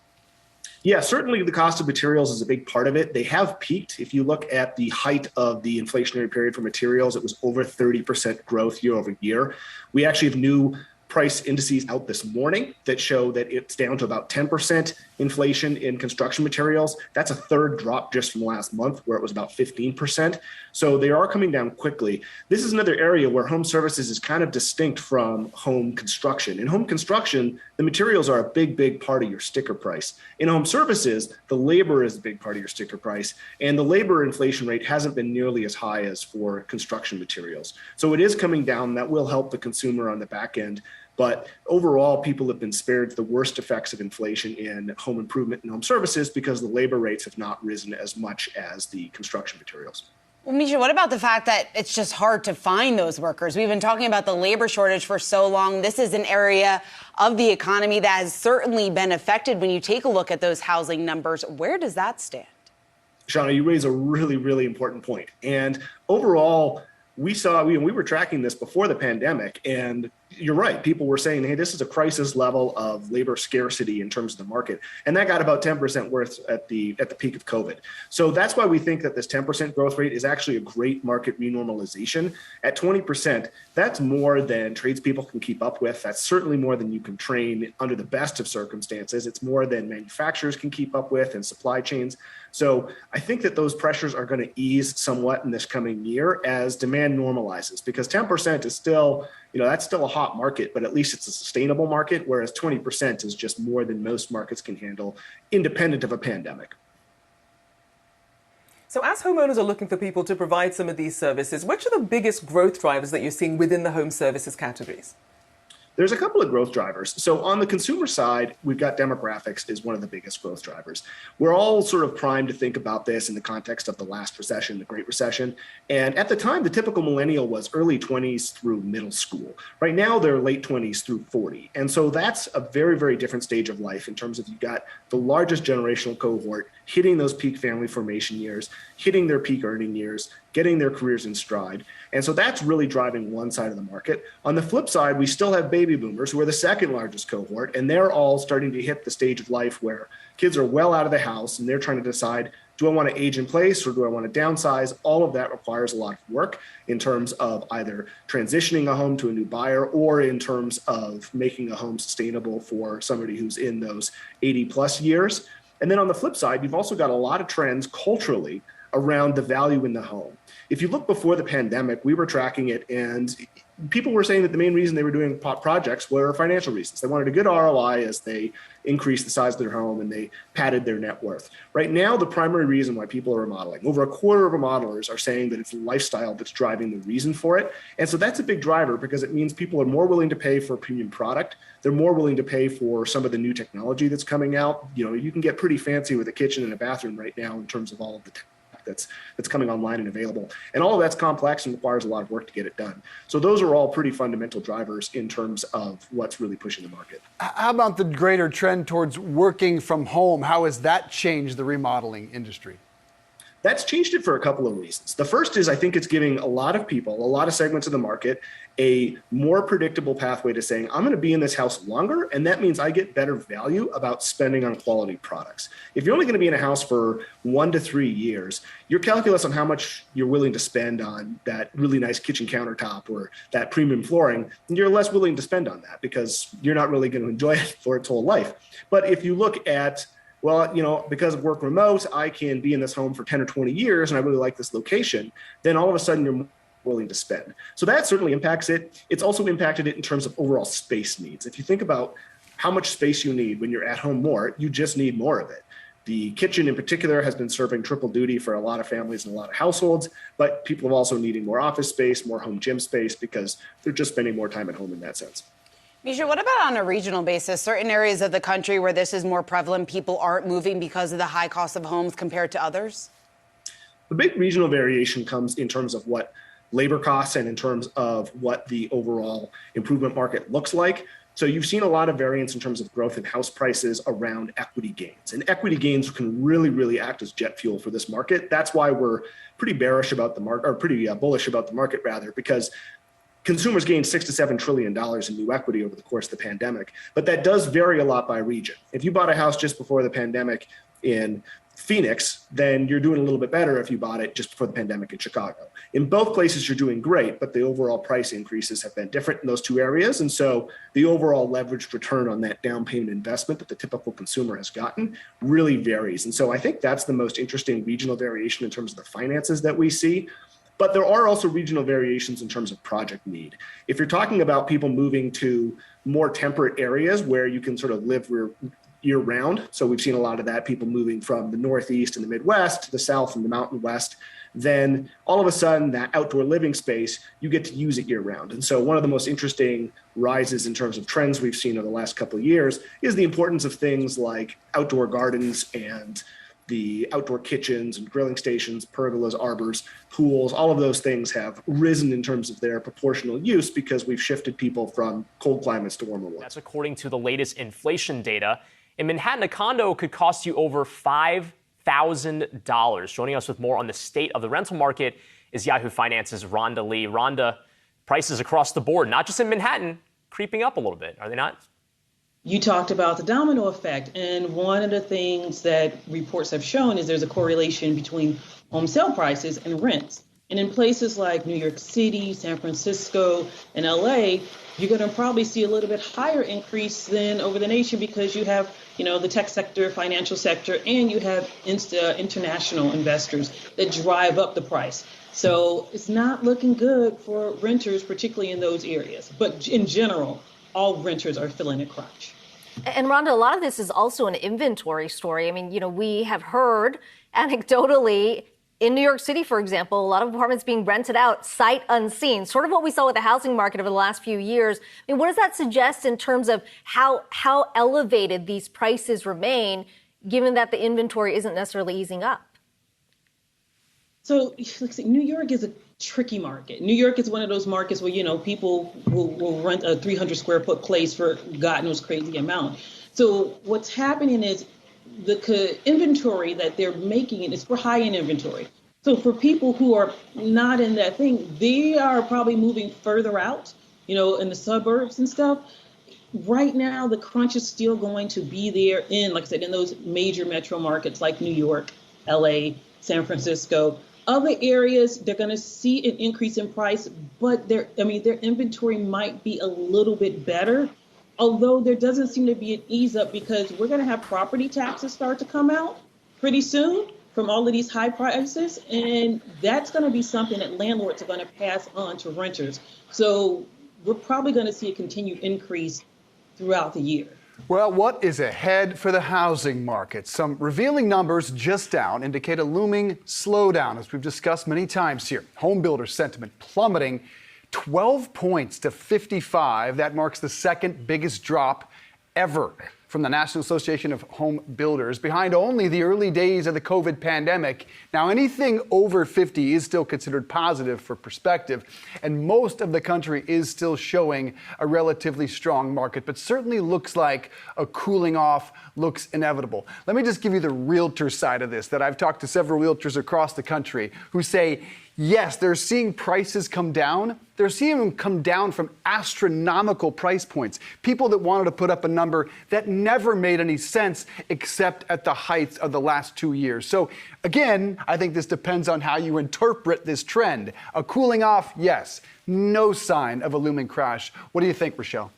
Yeah, certainly the cost of materials is a big part of it. They have peaked. If you look at the height of the inflationary period for materials, it was over 30% growth year over year. We actually have new price indices out this morning that show that it's down to about 10% inflation in construction materials. That's a third drop just from last month, where it was about 15%. So they are coming down quickly. This is another area where home services is kind of distinct from home construction. In home construction, the materials are a big part of your sticker price. In home services, the labor is a big part of your sticker price, and the labor inflation rate hasn't been nearly as high as for construction materials. So it is coming down. That will help the consumer on the back end. But overall, people have been spared the worst effects of inflation in home improvement and home services because the labor rates have not risen as much as the construction materials. Well, Misha, what about the fact that it's just hard to find those workers? We've been talking about the labor shortage for so long. This is an area of the economy that has certainly been affected. When you take a look at those housing numbers, where does that stand? Shauna, you raise a really important point. And overall, we were tracking this before the pandemic, and you're right. People were saying, hey, this is a crisis level of labor scarcity in terms of the market. And that got about 10% worth at the peak of COVID. So that's why we think that this 10% growth rate is actually a great market renormalization. At 20%, that's more than tradespeople can keep up with. That's certainly more than you can train under the best of circumstances. It's more than manufacturers can keep up with and supply chains. So I think that those pressures are going to ease somewhat in this coming year as demand normalizes, because 10% is still, that's still a hot market, but at least it's a sustainable market, whereas 20% is just more than most markets can handle, independent of a pandemic. So as homeowners are looking for people to provide some of these services, which are the biggest growth drivers that you're seeing within the home services categories? There's a couple of growth drivers. So on the consumer side, we've got demographics is one of the biggest growth drivers. We're all sort of primed to think about this in the context of the last recession, the Great Recession. And at the time, the typical millennial was early 20s through middle school. Right now, they're late 20s through 40. And so that's a very different stage of life in terms of you've got the largest generational cohort hitting those peak family formation years, hitting their peak earning years, getting their careers in stride. And so that's really driving one side of the market. On the flip side, we still have baby boomers, who are the second largest cohort, and they're all starting to hit the stage of life where kids are well out of the house and they're trying to decide, do I want to age in place or do I want to downsize? All of that requires a lot of work in terms of either transitioning a home to a new buyer or in terms of making a home sustainable for somebody who's in those 80 plus years. And then on the flip side, you've also got a lot of trends culturally around the value in the home. If you look before the pandemic, we were tracking it, and people were saying that the main reason they were doing projects were financial reasons. They wanted a good ROI as they increased the size of their home and they padded their net worth. Right now, the primary reason why people are remodeling, over a quarter of remodelers are saying that it's lifestyle that's driving the reason for it. And so that's a big driver because it means people are more willing to pay for a premium product. They're more willing to pay for some of the new technology that's coming out. You can get pretty fancy with a kitchen and a bathroom right now in terms of all of the that's coming online and available. And all of that's complex and requires a lot of work to get it done. So those are all pretty fundamental drivers in terms of what's really pushing the market. How about the greater trend towards working from home? How has that changed the remodeling industry? That's changed it for a couple of reasons. The first is I think it's giving a lot of people, a lot of segments of the market, a more predictable pathway to saying, I'm going to be in this house longer, and that means I get better value about spending on quality products. If you're only going to be in a house for 1 to 3 years, your calculus on how much you're willing to spend on that really nice kitchen countertop or that premium flooring, you're less willing to spend on that because you're not really going to enjoy it for its whole life. But if you look at, well, because of work remote, I can be in this home for 10 or 20 years and I really like this location, then all of a sudden you're willing to spend. So that certainly impacts it. It's also impacted it in terms of overall space needs. If you think about how much space you need when you're at home more, you just need more of it. The kitchen in particular has been serving triple duty for a lot of families and a lot of households, but people are also needing more office space, more home gym space because they're just spending more time at home in that sense. Misha, what about on a regional basis? Certain areas of the country where this is more prevalent, people aren't moving because of the high cost of homes compared to others? The big regional variation comes in terms of what labor costs and in terms of what the overall improvement market looks like. So you've seen a lot of variance in terms of growth in house prices around equity gains. And equity gains can really act as jet fuel for this market. That's why we're pretty bearish about the market, or pretty bullish about the market rather, because consumers gained $6 to $7 trillion in new equity over the course of the pandemic, but that does vary a lot by region. If you bought a house just before the pandemic in Phoenix, then you're doing a little bit better if you bought it just before the pandemic in Chicago. In both places, you're doing great, but the overall price increases have been different in those two areas. And so the overall leveraged return on that down payment investment that the typical consumer has gotten really varies. And so I think that's the most interesting regional variation in terms of the finances that we see. But there are also regional variations in terms of project need. If you're talking about people moving to more temperate areas where you can sort of live year round, so we've seen a lot of that, people moving from the Northeast and the Midwest to the South and the Mountain West, then all of a sudden that outdoor living space, you get to use it year round. And so one of the most interesting rises in terms of trends we've seen over the last couple of years is the importance of things like outdoor gardens and the outdoor kitchens and grilling stations, pergolas, arbors, pools. All of those things have risen in terms of their proportional use because we've shifted people from cold climates to warmer ones. That's according to the latest inflation data. In Manhattan, a condo could cost you over $5,000. Joining us with more on the state of the rental market is Yahoo Finance's Rhonda Lee. Rhonda, prices across the board, not just in Manhattan, creeping up a little bit, are they not? You talked about the domino effect, and one of the things that reports have shown is there's a correlation between home sale prices and rents. And in places like New York City, San Francisco, and LA, you're going to probably see a little bit higher increase than over the nation because you have, the tech sector, financial sector, and you have international investors that drive up the price. So it's not looking good for renters, particularly in those areas. But in general, all renters are feeling a crunch. And Rhonda, a lot of this is also an inventory story. I mean, we have heard anecdotally in New York City, for example, a lot of apartments being rented out sight unseen, sort of what we saw with the housing market over the last few years. I mean, what does that suggest in terms of how elevated these prices remain, given that the inventory isn't necessarily easing up? So New York is a tricky market. New York is one of those markets where, people will rent a 300 square foot place for God knows crazy amount. So what's happening is the inventory that they're making is for high-end inventory. So for people who are not in that thing, they are probably moving further out, in the suburbs and stuff. Right now, the crunch is still going to be there like I said, in those major metro markets like New York, LA, San Francisco. Other areas, they're going to see an increase in price, but their inventory might be a little bit better. Although there doesn't seem to be an ease up because we're going to have property taxes start to come out pretty soon from all of these high prices. And that's going to be something that landlords are going to pass on to renters. So we're probably going to see a continued increase throughout the year. Well, what is ahead for the housing market? Some revealing numbers just down indicate a looming slowdown, as we've discussed many times here. Homebuilder sentiment plummeting 12 points to 55. That marks the second biggest drop ever from the National Association of Home Builders, behind only the early days of the COVID pandemic. Now, anything over 50 is still considered positive for perspective, and most of the country is still showing a relatively strong market, but certainly looks like a cooling off looks inevitable. Let me just give you the realtor side of this, that I've talked to several realtors across the country who say, yes, they're seeing prices come down. They're seeing them come down from astronomical price points. People that wanted to put up a number that never made any sense except at the heights of the last 2 years. So again, I think this depends on how you interpret this trend. A cooling off, yes. No sign of a looming crash. What do you think, Rochelle?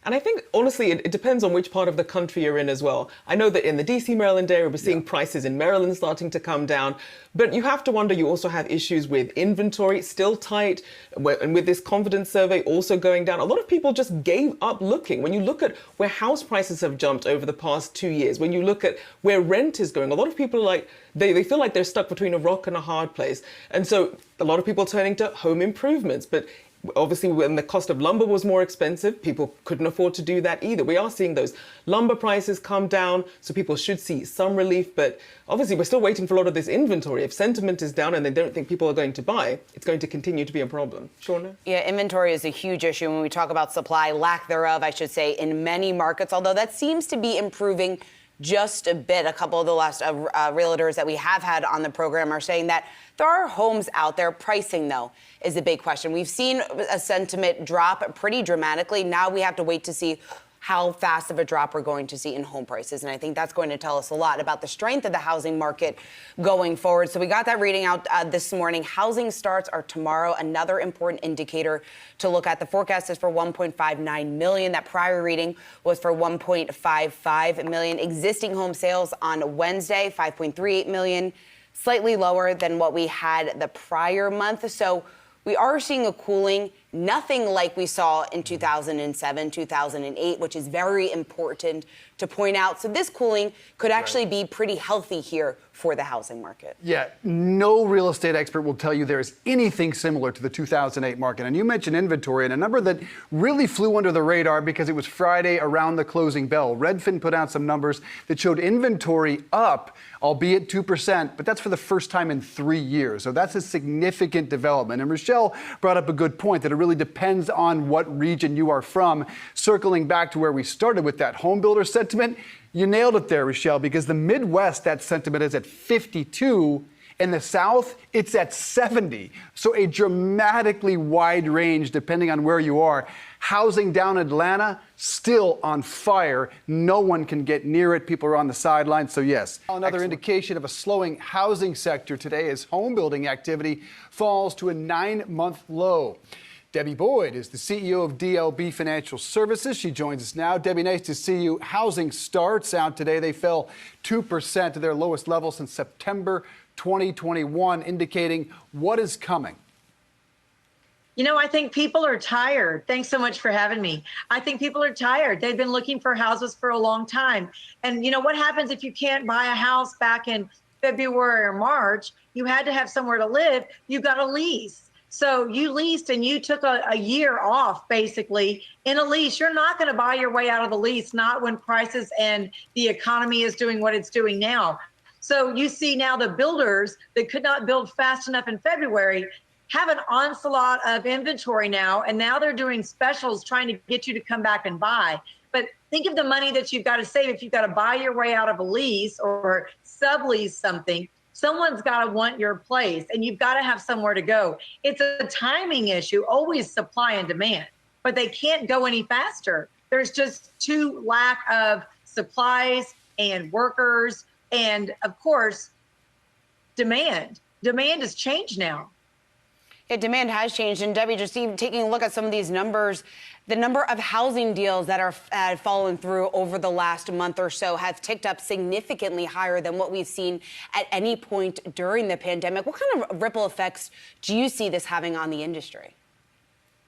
And I think, honestly, it depends on which part of the country you're in as well. I know that in the DC, Maryland area, we're seeing prices in Maryland starting to come down. But you have to wonder, you also have issues with inventory still tight. And with this confidence survey also going down, a lot of people just gave up looking. When you look at where house prices have jumped over the past 2 years, when you look at where rent is going, a lot of people are like, they feel like they're stuck between a rock and a hard place. And so a lot of people turning to home improvements. But obviously, when the cost of lumber was more expensive, people couldn't afford to do that either. We are seeing those lumber prices come down, so people should see some relief. But obviously, we're still waiting for a lot of this inventory. If sentiment is down and they don't think people are going to buy, it's going to continue to be a problem. Shauna? Yeah, inventory is a huge issue when we talk about supply, lack thereof, I should say, in many markets, although that seems to be improving just a bit. A couple of the last realtors that we have had on the program are saying that there are homes out there. Pricing, though, is a big question. We've seen a sentiment drop pretty dramatically. Now we have to wait to see how fast of a drop we're going to see in home prices. And I think that's going to tell us a lot about the strength of the housing market going forward. So we got that reading out this morning. Housing starts are tomorrow, another important indicator to look at. The forecast is for 1.59 million. That prior reading was for 1.55 million. Existing home sales on Wednesday, 5.38 million, slightly lower than what we had the prior month. So we are seeing a cooling, nothing like we saw in 2007, 2008, which is very important to point out. So this cooling could actually be pretty healthy here for the housing market. Yeah, no real estate expert will tell you there is anything similar to the 2008 market. And you mentioned inventory, and a number that really flew under the radar because it was Friday around the closing bell. Redfin put out some numbers that showed inventory up, albeit 2%, but that's for the first time in 3 years. So that's a significant development. And Rochelle brought up a good point that it really depends on what region you are from. Circling back to where we started with that homebuilder sentiment, you nailed it there, Rochelle, because the Midwest, that sentiment is at 52. In the South, it's at 70. So a dramatically wide range depending on where you are. Housing down in Atlanta, still on fire. No one can get near it. People are on the sidelines. So yes, another indication of a slowing housing sector today as home building activity falls to a 9-month low. Debbie Boyd is the CEO of DLB Financial Services. She joins us now. Debbie, nice to see you. Housing starts out today. They fell 2% to their lowest level since September 2021, indicating what is coming. You know, I think people are tired. Thanks so much for having me. I think people are tired. They've been looking for houses for a long time. And you know what happens if you can't buy a house back in February or March? You had to have somewhere to live. You got a lease. So you leased and you took a year off, basically, in a lease. You're not going to buy your way out of the lease, not when prices and the economy is doing what it's doing now. So you see now the builders that could not build fast enough in February have an onslaught of inventory now, and now they're doing specials trying to get you to come back and buy. But think of the money that you've got to save if you've got to buy your way out of a lease or sublease something. Someone's got to want your place, and you've got to have somewhere to go. It's a timing issue, always supply and demand, but they can't go any faster. There's just too lack of supplies and workers, and of course, demand. Demand has changed now. Yeah, demand has changed. And Debbie, just even taking a look at some of these numbers, the number of housing deals that are fallen through over the last month or so have ticked up significantly higher than what we've seen at any point during the pandemic. What kind of ripple effects do you see this having on the industry?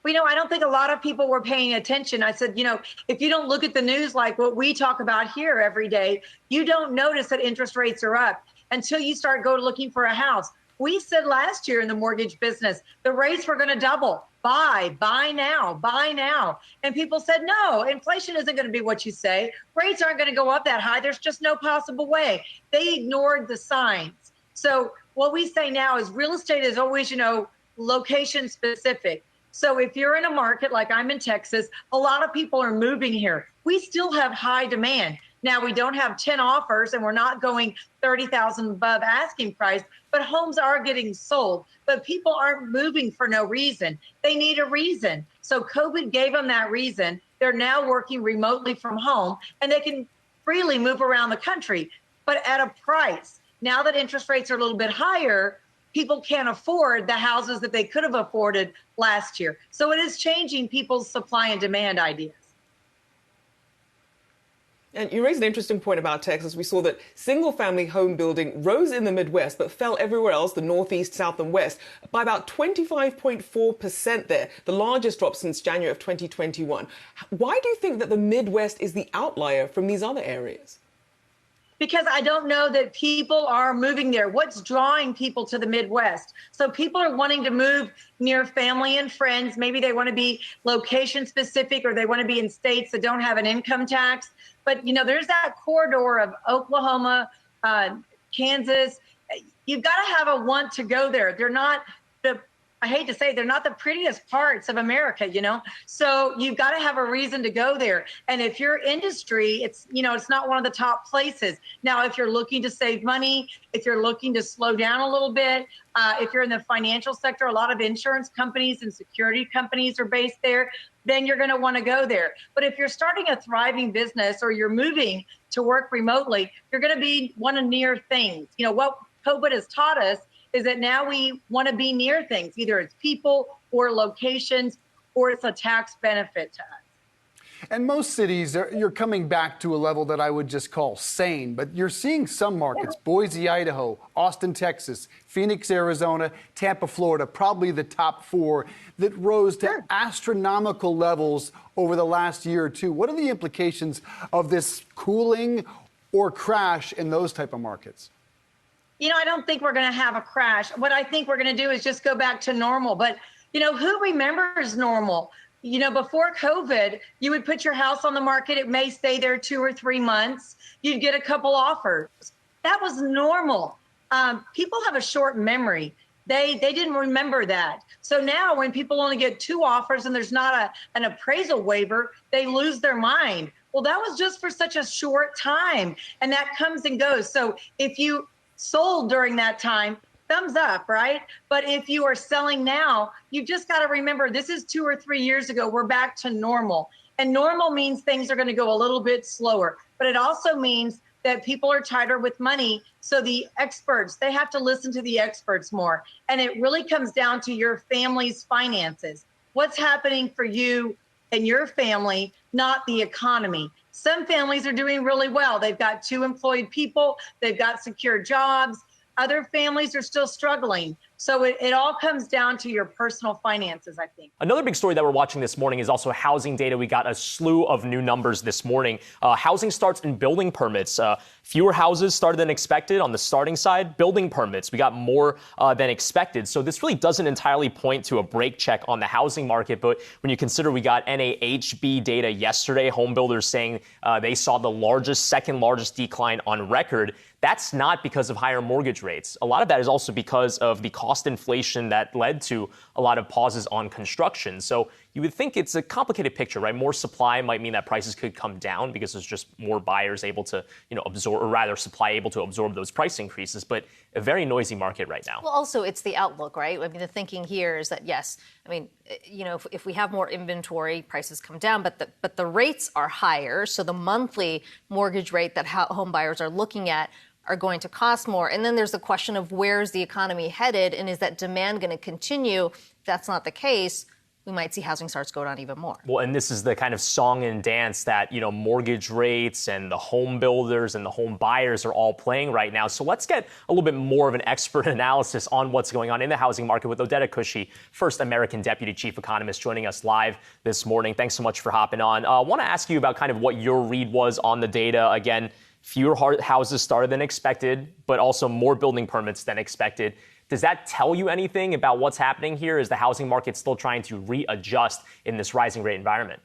Well, you know, I don't think a lot of people were paying attention. I said, you know, if you don't look at the news like what we talk about here every day, you don't notice that interest rates are up until you start looking for a house. We said last year in the mortgage business, the rates were going to double. Buy now, buy now. And people said, no, inflation isn't going to be what you say. Rates aren't going to go up that high. There's just no possible way. They ignored the signs. So what we say now is real estate is always, you know, location specific. So if you're in a market like I'm in Texas, a lot of people are moving here. We still have high demand. Now, we don't have 10 offers and we're not going 30,000 above asking price, but homes are getting sold. But people aren't moving for no reason. They need a reason. So COVID gave them that reason. They're now working remotely from home and they can freely move around the country, but at a price. Now that interest rates are a little bit higher, people can't afford the houses that they could have afforded last year. So it is changing people's supply and demand ideas. And you raised an interesting point about Texas. We saw that single-family home building rose in the Midwest, but fell everywhere else, the Northeast, South, and West, by about 25.4% there, the largest drop since January of 2021. Why do you think that the Midwest is the outlier from these other areas? Because I don't know that people are moving there. What's drawing people to the Midwest? So people are wanting to move near family and friends. Maybe they want to be location specific or they want to be in states that don't have an income tax. But, you know, there's that corridor of Oklahoma, Kansas. You've got to have a want to go there. They're not I hate to say, they're not the prettiest parts of America, So you've got to have a reason to go there. And if your industry, it's not one of the top places. Now, if you're looking to save money, if you're looking to slow down a little bit, if you're in the financial sector, a lot of insurance companies and security companies are based there, then you're going to want to go there. But if you're starting a thriving business or you're moving to work remotely, you're going to be one of near things. What COVID has taught us is that now we want to be near things. Either it's people or locations, or it's a tax benefit to us. And most cities, you're coming back to a level that I would just call sane, but you're seeing some markets, Boise, Idaho, Austin, Texas, Phoenix, Arizona, Tampa, Florida, probably the top 4 that rose to astronomical levels over the last year or two. What are the implications of this cooling or crash in those type of markets? I don't think we're going to have a crash. What I think we're going to do is just go back to normal. But, who remembers normal? Before COVID, you would put your house on the market. It may stay there 2 or 3 months. You'd get a couple offers. That was normal. People have a short memory. They didn't remember that. So now when people only get 2 offers and there's not an appraisal waiver, they lose their mind. Well, that was just for such a short time. And that comes and goes. So if you sold during that time, thumbs up, right? But if you are selling now, you just got to remember this is 2 or 3 years ago. We're back to normal. And normal means things are going to go a little bit slower. But it also means that people are tighter with money. So the experts, they have to listen to the experts more. And it really comes down to your family's finances. What's happening for you and your family, not the economy. Some families are doing really well. They've got 2 employed people. They've got secure jobs. Other families are still struggling. So it all comes down to your personal finances, I think. Another big story that we're watching this morning is also housing data. We got a slew of new numbers this morning. Housing starts and building permits. Fewer houses started than expected on the starting side. Building permits, we got more than expected. So this really doesn't entirely point to a brake check on the housing market. But when you consider we got NAHB data yesterday, homebuilders saying they saw the second largest decline on record. That's not because of higher mortgage rates. A lot of that is also because of the cost inflation that led to a lot of pauses on construction. So you would think it's a complicated picture, right? More supply might mean that prices could come down because there's just more buyers able to, absorb, or rather supply able to absorb those price increases. But a very noisy market right now. Well, also it's the outlook, right? I mean, the thinking here is that yes, I mean, if we have more inventory, prices come down, but the rates are higher. So the monthly mortgage rate that home buyers are looking at are going to cost more. And then there's the question of where's the economy headed, and is that demand going to continue? If that's not the case, we might see housing starts go down even more. Well, and this is the kind of song and dance that, mortgage rates and the home builders and the home buyers are all playing right now. So let's get a little bit more of an expert analysis on what's going on in the housing market with Odetta Cushy, First American Deputy Chief Economist, joining us live this morning. Thanks so much for hopping on. I want to ask you about kind of what your read was on the data. Again, fewer houses started than expected, but also more building permits than expected. Does that tell you anything about what's happening here? Is the housing market still trying to readjust in this rising rate environment?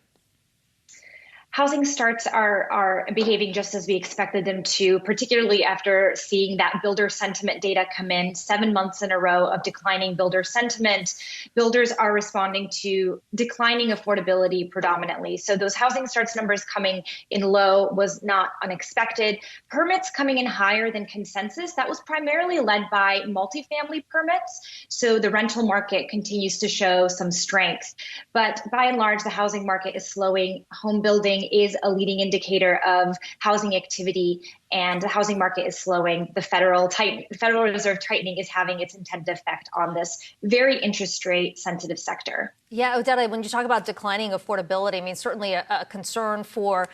Housing starts are behaving just as we expected them to, particularly after seeing that builder sentiment data come in 7 months in a row of declining builder sentiment. Builders are responding to declining affordability predominantly. So those housing starts numbers coming in low was not unexpected. Permits coming in higher than consensus. That was primarily led by multifamily permits. So the rental market continues to show some strength. But by and large, the housing market is slowing. Home building is a leading indicator of housing activity, and the housing market is slowing. The Federal Reserve tightening is having its intended effect on this very interest rate sensitive sector. Yeah, Odetta, when you talk about declining affordability, I mean, certainly a concern for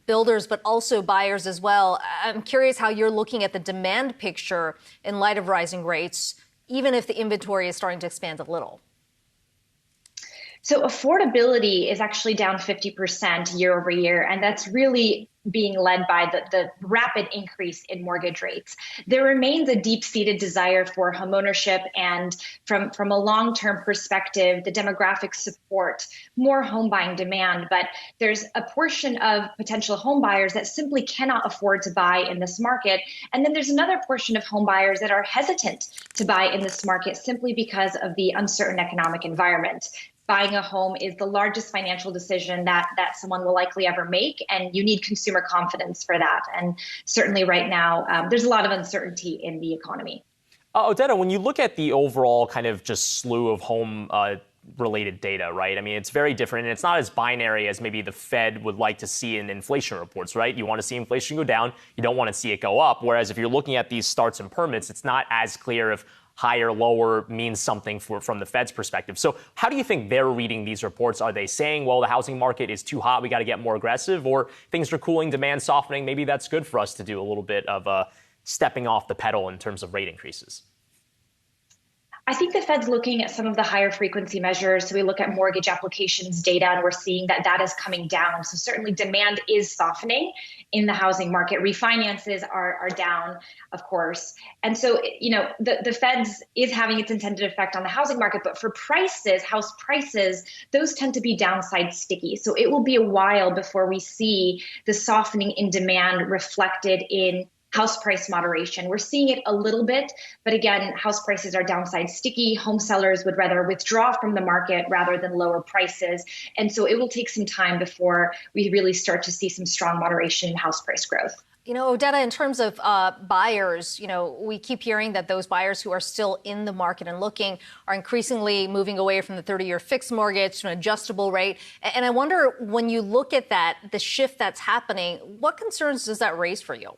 builders, but also buyers as well. I'm curious how you're looking at the demand picture in light of rising rates, even if the inventory is starting to expand a little. So affordability is actually down 50% year over year, and that's really being led by the rapid increase in mortgage rates. There remains a deep-seated desire for homeownership, and from a long-term perspective, the demographics support more home buying demand. But there's a portion of potential home buyers that simply cannot afford to buy in this market. And then there's another portion of home buyers that are hesitant to buy in this market simply because of the uncertain economic environment. Buying a home is the largest financial decision that someone will likely ever make, and you need consumer confidence for that. And certainly right now, there's a lot of uncertainty in the economy. Odetta, when you look at the overall kind of just slew of home related data, right? I mean, it's very different, and it's not as binary as maybe the Fed would like to see in inflation reports, right? You want to see inflation go down. You don't want to see it go up. Whereas if you're looking at these starts and permits, it's not as clear if higher, lower means something from the Fed's perspective. So how do you think they're reading these reports? Are they saying, well, the housing market is too hot, we got to get more aggressive, or things are cooling, demand softening, maybe that's good for us to do a little bit of stepping off the pedal in terms of rate increases? I think the Fed's looking at some of the higher frequency measures. So we look at mortgage applications data, and we're seeing that is coming down. So certainly demand is softening in the housing market. Refinances are down, of course. And so, the Fed's is having its intended effect on the housing market. But for prices, house prices, those tend to be downside sticky. So it will be a while before we see the softening in demand reflected in house price moderation. We're seeing it a little bit, but again, house prices are downside sticky. Home sellers would rather withdraw from the market rather than lower prices. And so it will take some time before we really start to see some strong moderation in house price growth. Odetta, in terms of buyers, we keep hearing that those buyers who are still in the market and looking are increasingly moving away from the 30-year fixed mortgage to an adjustable rate. And I wonder, when you look at that, the shift that's happening, what concerns does that raise for you?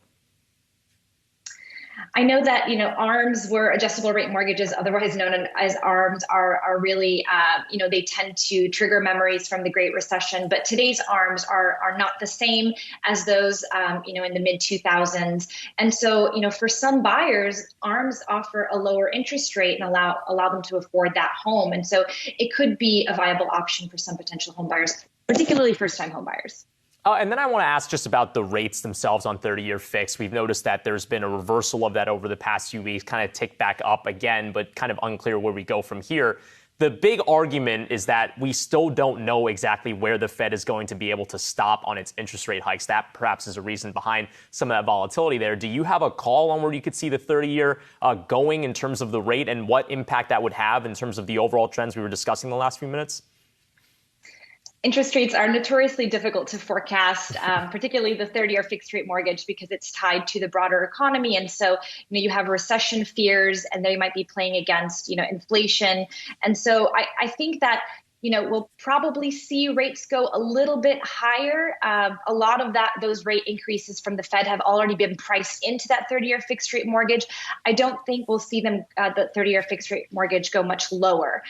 I know that, ARMs were adjustable rate mortgages, otherwise known as ARMs, are really, they tend to trigger memories from the Great Recession. But today's ARMs are not the same as those, in the mid 2000s. And so, for some buyers, ARMs offer a lower interest rate and allow them to afford that home. And so it could be a viable option for some potential home buyers, particularly first-time home buyers. And then I want to ask just about the rates themselves on 30-year fixed. We've noticed that there's been a reversal of that over the past few weeks, kind of ticked back up again, but kind of unclear where we go from here. The big argument is that we still don't know exactly where the Fed is going to be able to stop on its interest rate hikes. That perhaps is a reason behind some of that volatility there. Do you have a call on where you could see the 30-year going in terms of the rate and what impact that would have in terms of the overall trends we were discussing the last few minutes? Interest rates are notoriously difficult to forecast, particularly the 30-year fixed rate mortgage, because it's tied to the broader economy. And so, you have recession fears, and they might be playing against, inflation. And so I think that, we'll probably see rates go a little bit higher. A lot of those rate increases from the Fed have already been priced into that 30-year fixed rate mortgage. I don't think we'll see them, the 30-year fixed rate mortgage, go much lower.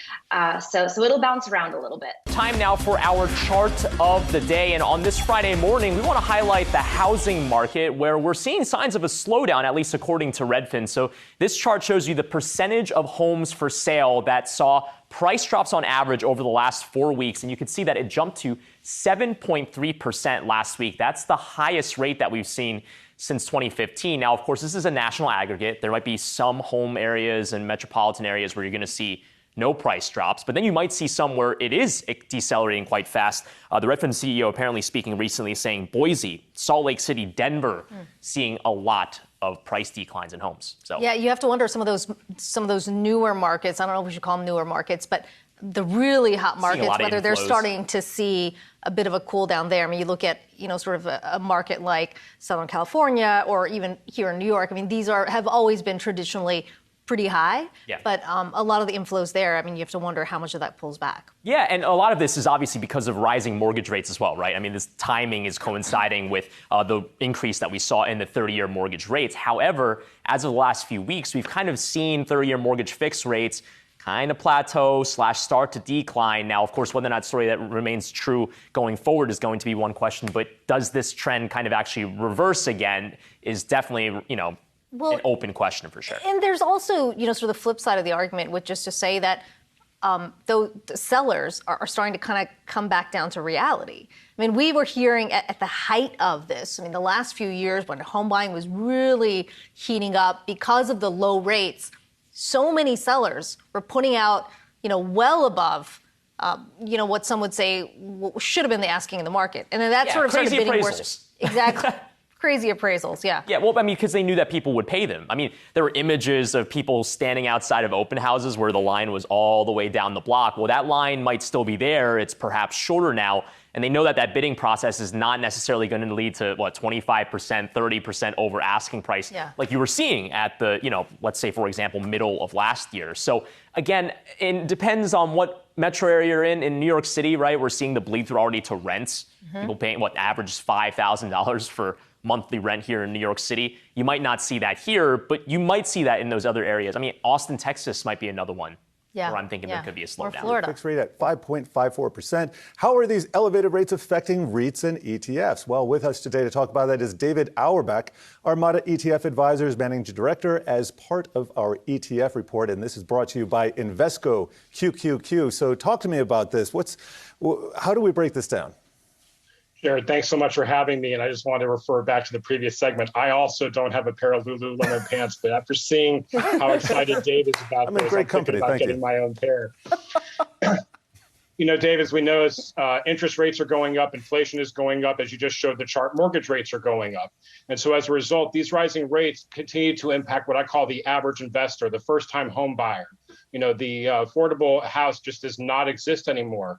So it'll bounce around a little bit. Time now for our chart of the day. And on this Friday morning, we want to highlight the housing market, where we're seeing signs of a slowdown, at least according to Redfin. So this chart shows you the percentage of homes for sale that saw price drops on average over the last 4 weeks. And you can see that it jumped to 7.3% last week. That's the highest rate that we've seen since 2015. Now, of course, this is a national aggregate. There might be some home areas and metropolitan areas where you're going to see no price drops, but then you might see some where it is decelerating quite fast. The Redfin CEO apparently speaking recently, saying Boise, Salt Lake City, Denver, seeing a lot of price declines in homes. So yeah, you have to wonder some of those newer markets. I don't know if we should call them newer markets, but the really hot markets, whether they're starting to see a bit of a cool down there. I mean, you look at, sort of a market like Southern California or even here in New York. I mean, these have always been traditionally pretty high, but a lot of the inflows there, I mean, you have to wonder how much of that pulls back. Yeah, and a lot of this is obviously because of rising mortgage rates as well, right? I mean, this timing is coinciding with the increase that we saw in the 30-year mortgage rates. However, as of the last few weeks, we've kind of seen 30-year mortgage fixed rates kind of plateau / start to decline. Now, of course, whether or not story that remains true going forward is going to be one question, but does this trend kind of actually reverse again is definitely, an open question for sure. And there's also, sort of the flip side of the argument, which is to say that though the sellers are starting to kind of come back down to reality. I mean, we were hearing at the height of this, I mean, the last few years when home buying was really heating up because of the low rates, so many sellers were putting out, well above, what some would say should have been the asking in the market. And then that sort of started bidding worse. Exactly. Crazy appraisals, yeah. Yeah, well, I mean, because they knew that people would pay them. I mean, there were images of people standing outside of open houses where the line was all the way down the block. Well, that line might still be there. It's perhaps shorter now. And they know that that bidding process is not necessarily going to lead to, 25%, 30% over asking price, like you were seeing at the, let's say, for example, middle of last year. So, again, it depends on what metro area you're in. In New York City, right, we're seeing the bleed through already to rents. People paying, average $5,000 for monthly rent here in New York City. You might not see that here, but you might see that in those other areas. I mean, Austin, Texas might be another one where I'm thinking there could be a slowdown. Florida. Fixed rate at 5.54%. How are these elevated rates affecting REITs and ETFs? Well, with us today to talk about that is David Auerbach, Armada ETF Advisors Managing Director, as part of our ETF report. And this is brought to you by Invesco QQQ. So talk to me about this. How do we break this down? Jared, thanks so much for having me. And I just want to refer back to the previous segment. I also don't have a pair of Lululemon pants, but after seeing how excited Dave is about I'm in great company. About getting my own pair. Dave, as we know, as interest rates are going up, inflation is going up. As you just showed the chart, mortgage rates are going up. And so as a result, these rising rates continue to impact what I call the average investor, the first-time home buyer. The affordable house just does not exist anymore.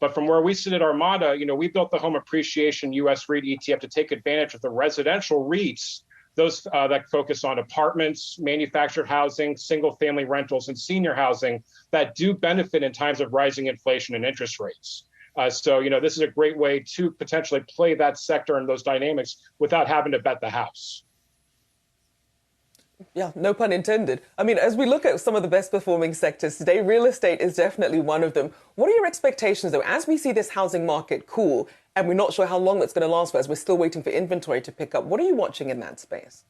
But from where we sit at Armada, we built the Home Appreciation U.S. REIT ETF to take advantage of the residential REITs, those that focus on apartments, manufactured housing, single-family rentals, and senior housing that do benefit in times of rising inflation and interest rates. So this is a great way to potentially play that sector and those dynamics without having to bet the house. Yeah, no pun intended. I mean, as we look at some of the best performing sectors today, real estate is definitely one of them. What are your expectations, though, as we see this housing market cool, and we're not sure how long that's going to last for, as we're still waiting for inventory to pick up? What are you watching in that space?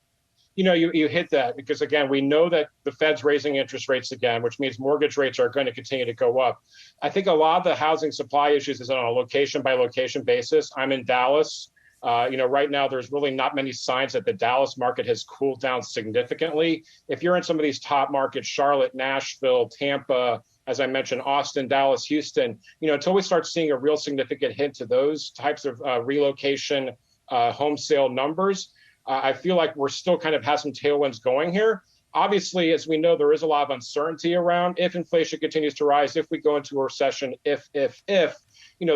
You hit that because, again, we know that the Fed's raising interest rates again, which means mortgage rates are going to continue to go up. I think a lot of the housing supply issues is on a location by location basis. I'm in Dallas. Right now, there's really not many signs that the Dallas market has cooled down significantly. If you're in some of these top markets, Charlotte, Nashville, Tampa, as I mentioned, Austin, Dallas, Houston, until we start seeing a real significant hint to those types of relocation home sale numbers, I feel like we're still kind of have some tailwinds going here. Obviously, as we know, there is a lot of uncertainty around if inflation continues to rise, if we go into a recession, if.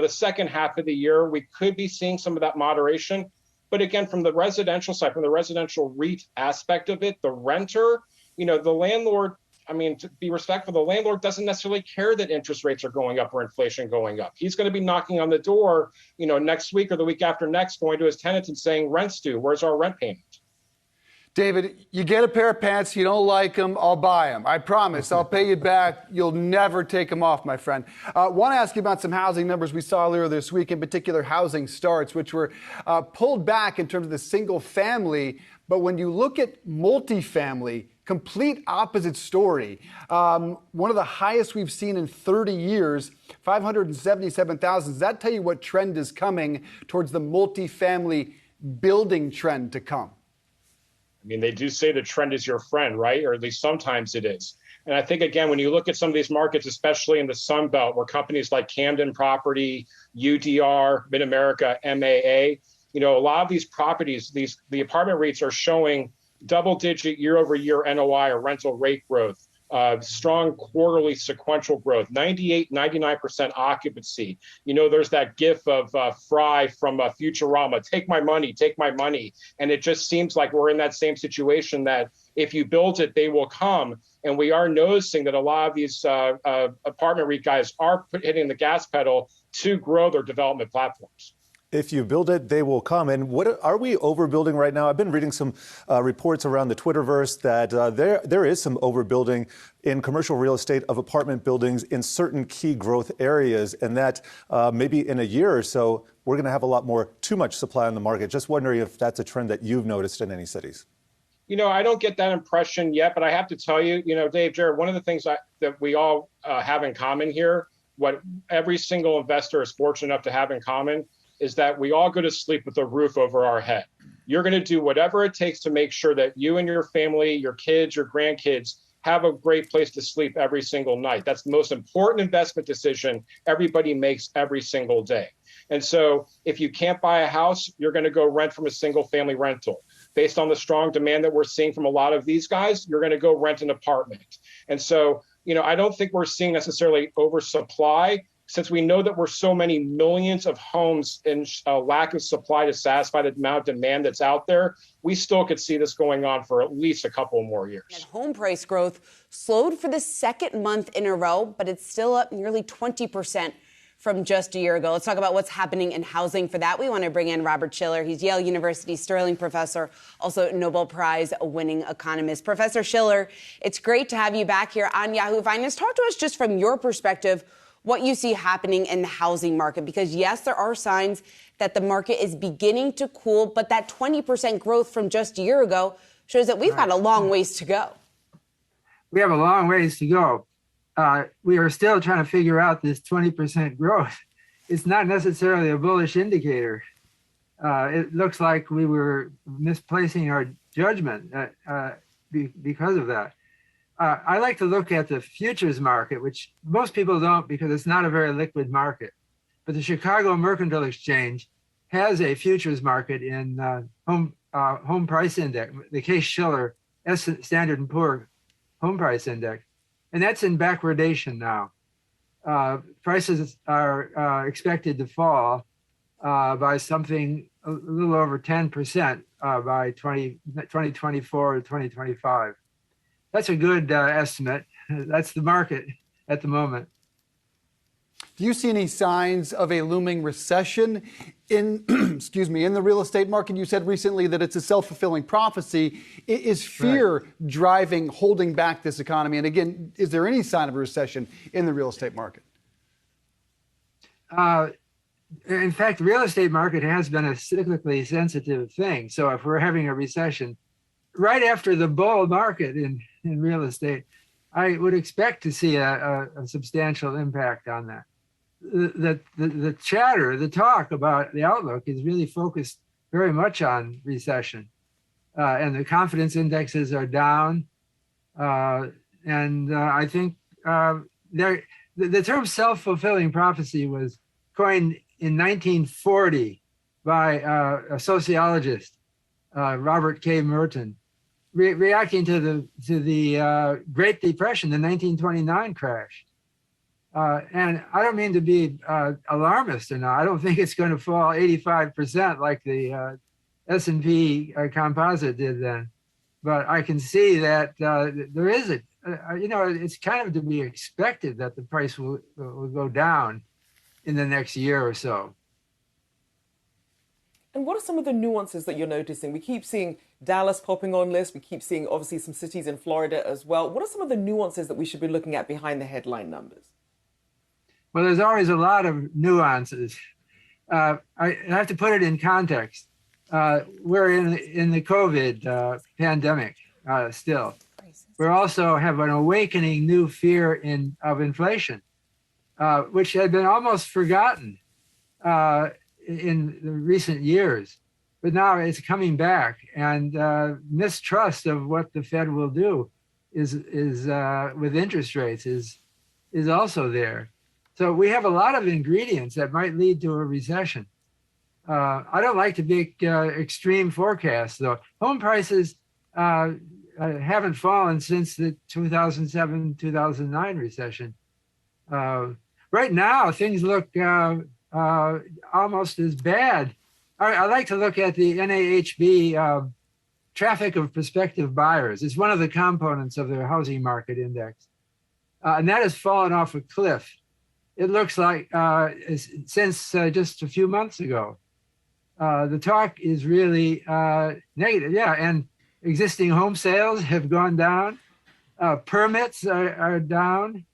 The second half of the year, we could be seeing some of that moderation. But again, from the residential side, from the residential REIT aspect of it, the renter, the landlord, to be respectful, the landlord doesn't necessarily care that interest rates are going up or inflation going up. He's going to be knocking on the door, next week or the week after next, going to his tenants and saying, rent's due. Where's our rent payment? David, you get a pair of pants, you don't like them, I'll buy them. I promise, I'll pay you back. You'll never take them off, my friend. Want to ask you about some housing numbers we saw earlier this week, in particular housing starts, which were pulled back in terms of the single family. But when you look at multifamily, complete opposite story. One of the highest we've seen in 30 years, 577,000. Does that tell you what trend is coming towards the multifamily building trend to come? They do say the trend is your friend, right? Or at least sometimes it is. And I think, again, when you look at some of these markets, especially in the Sun Belt, where companies like Camden Property, UDR, Mid-America, MAA, a lot of these properties, the apartment REITs are showing double-digit year-over-year NOI or rental rate growth, strong quarterly sequential growth, 98, 99% occupancy. There's that gif of Fry from Futurama, take my money. And it just seems like we're in that same situation that if you build it, they will come. And we are noticing that a lot of these apartment REIT guys are hitting the gas pedal to grow their development platforms. If you build it, they will come. And what are we overbuilding right now? I've been reading some reports around the Twitterverse that there is some overbuilding in commercial real estate of apartment buildings in certain key growth areas, and that maybe in a year or so, we're going to have a lot more too much supply on the market. Just wondering if that's a trend that you've noticed in any cities. I don't get that impression yet, but I have to tell you, Dave, Jared, one of the things that we all have in common here, what every single investor is fortunate enough to have in common, is that we all go to sleep with a roof over our head. You're going to do whatever it takes to make sure that you and your family, your kids, your grandkids have a great place to sleep every single night. That's the most important investment decision everybody makes every single day. And so if you can't buy a house, you're going to go rent from a single family rental. Based on the strong demand that we're seeing from a lot of these guys, you're going to go rent an apartment. And so, I don't think we're seeing necessarily oversupply, since we know that we're so many millions of homes in lack of supply to satisfy the amount of demand that's out there. We still could see this going on for at least a couple more years. And home price growth slowed for the second month in a row, but it's still up nearly 20% from just a year ago. Let's talk about what's happening in housing. For that, we want to bring in Robert Shiller. He's Yale University Sterling professor, also Nobel Prize winning economist. Professor Shiller, it's great to have you back here on Yahoo Finance. Talk to us just from your perspective, what you see happening in the housing market, because yes, there are signs that the market is beginning to cool, but that 20% growth from just a year ago shows that we've got a long ways to go. We have a long ways to go. We are still trying to figure out this 20% growth. It's not necessarily a bullish indicator. It looks like we were misplacing our judgment because of that. I like to look at the futures market, which most people don't because it's not a very liquid market. But the Chicago Mercantile Exchange has a futures market in home price index, the Case-Shiller Standard & Poor home price index. And that's in backwardation now. Prices are expected to fall by something a little over 10% by 2024 or 2025. That's a good estimate. That's the market at the moment. Do you see any signs of a looming recession in, in the real estate market? You said recently that it's a self-fulfilling prophecy. Is fear driving, holding back this economy? And again, is there any sign of a recession in the real estate market? In fact, the real estate market has been a cyclically sensitive thing. So if we're having a recession, right after the bull market in real estate, I would expect to see a substantial impact on that. The chatter, the talk about the outlook is really focused very much on recession. And the confidence indexes are down. And I think the term self-fulfilling prophecy was coined in 1940 by a sociologist, Robert K. Merton, reacting to the Great Depression, the 1929 crash. And I don't mean to be alarmist or not. I don't think it's going to fall 85% like the S&P composite did then. But I can see that there is it's kind of to be expected that the price will go down in the next year or so. And what are some of the nuances that you're noticing? We keep seeing Dallas popping on lists. We keep seeing, obviously, some cities in Florida as well. What are some of the nuances that we should be looking at behind the headline numbers? Well, there's always a lot of nuances. I have to put it in context. We're in the COVID pandemic still. We also have an awakening new fear of inflation, which had been almost forgotten in the recent years. But now it's coming back, and mistrust of what the Fed will do is with interest rates is also there. So we have a lot of ingredients that might lead to a recession. I don't like to make extreme forecasts, though. Home prices haven't fallen since the 2007-2009 recession. Right now, things look almost as bad. I like to look at the NAHB traffic of prospective buyers. It's one of the components of the housing market index. And that has fallen off a cliff. It looks like since just a few months ago. The talk is really negative. Yeah, and existing home sales have gone down. Permits are down.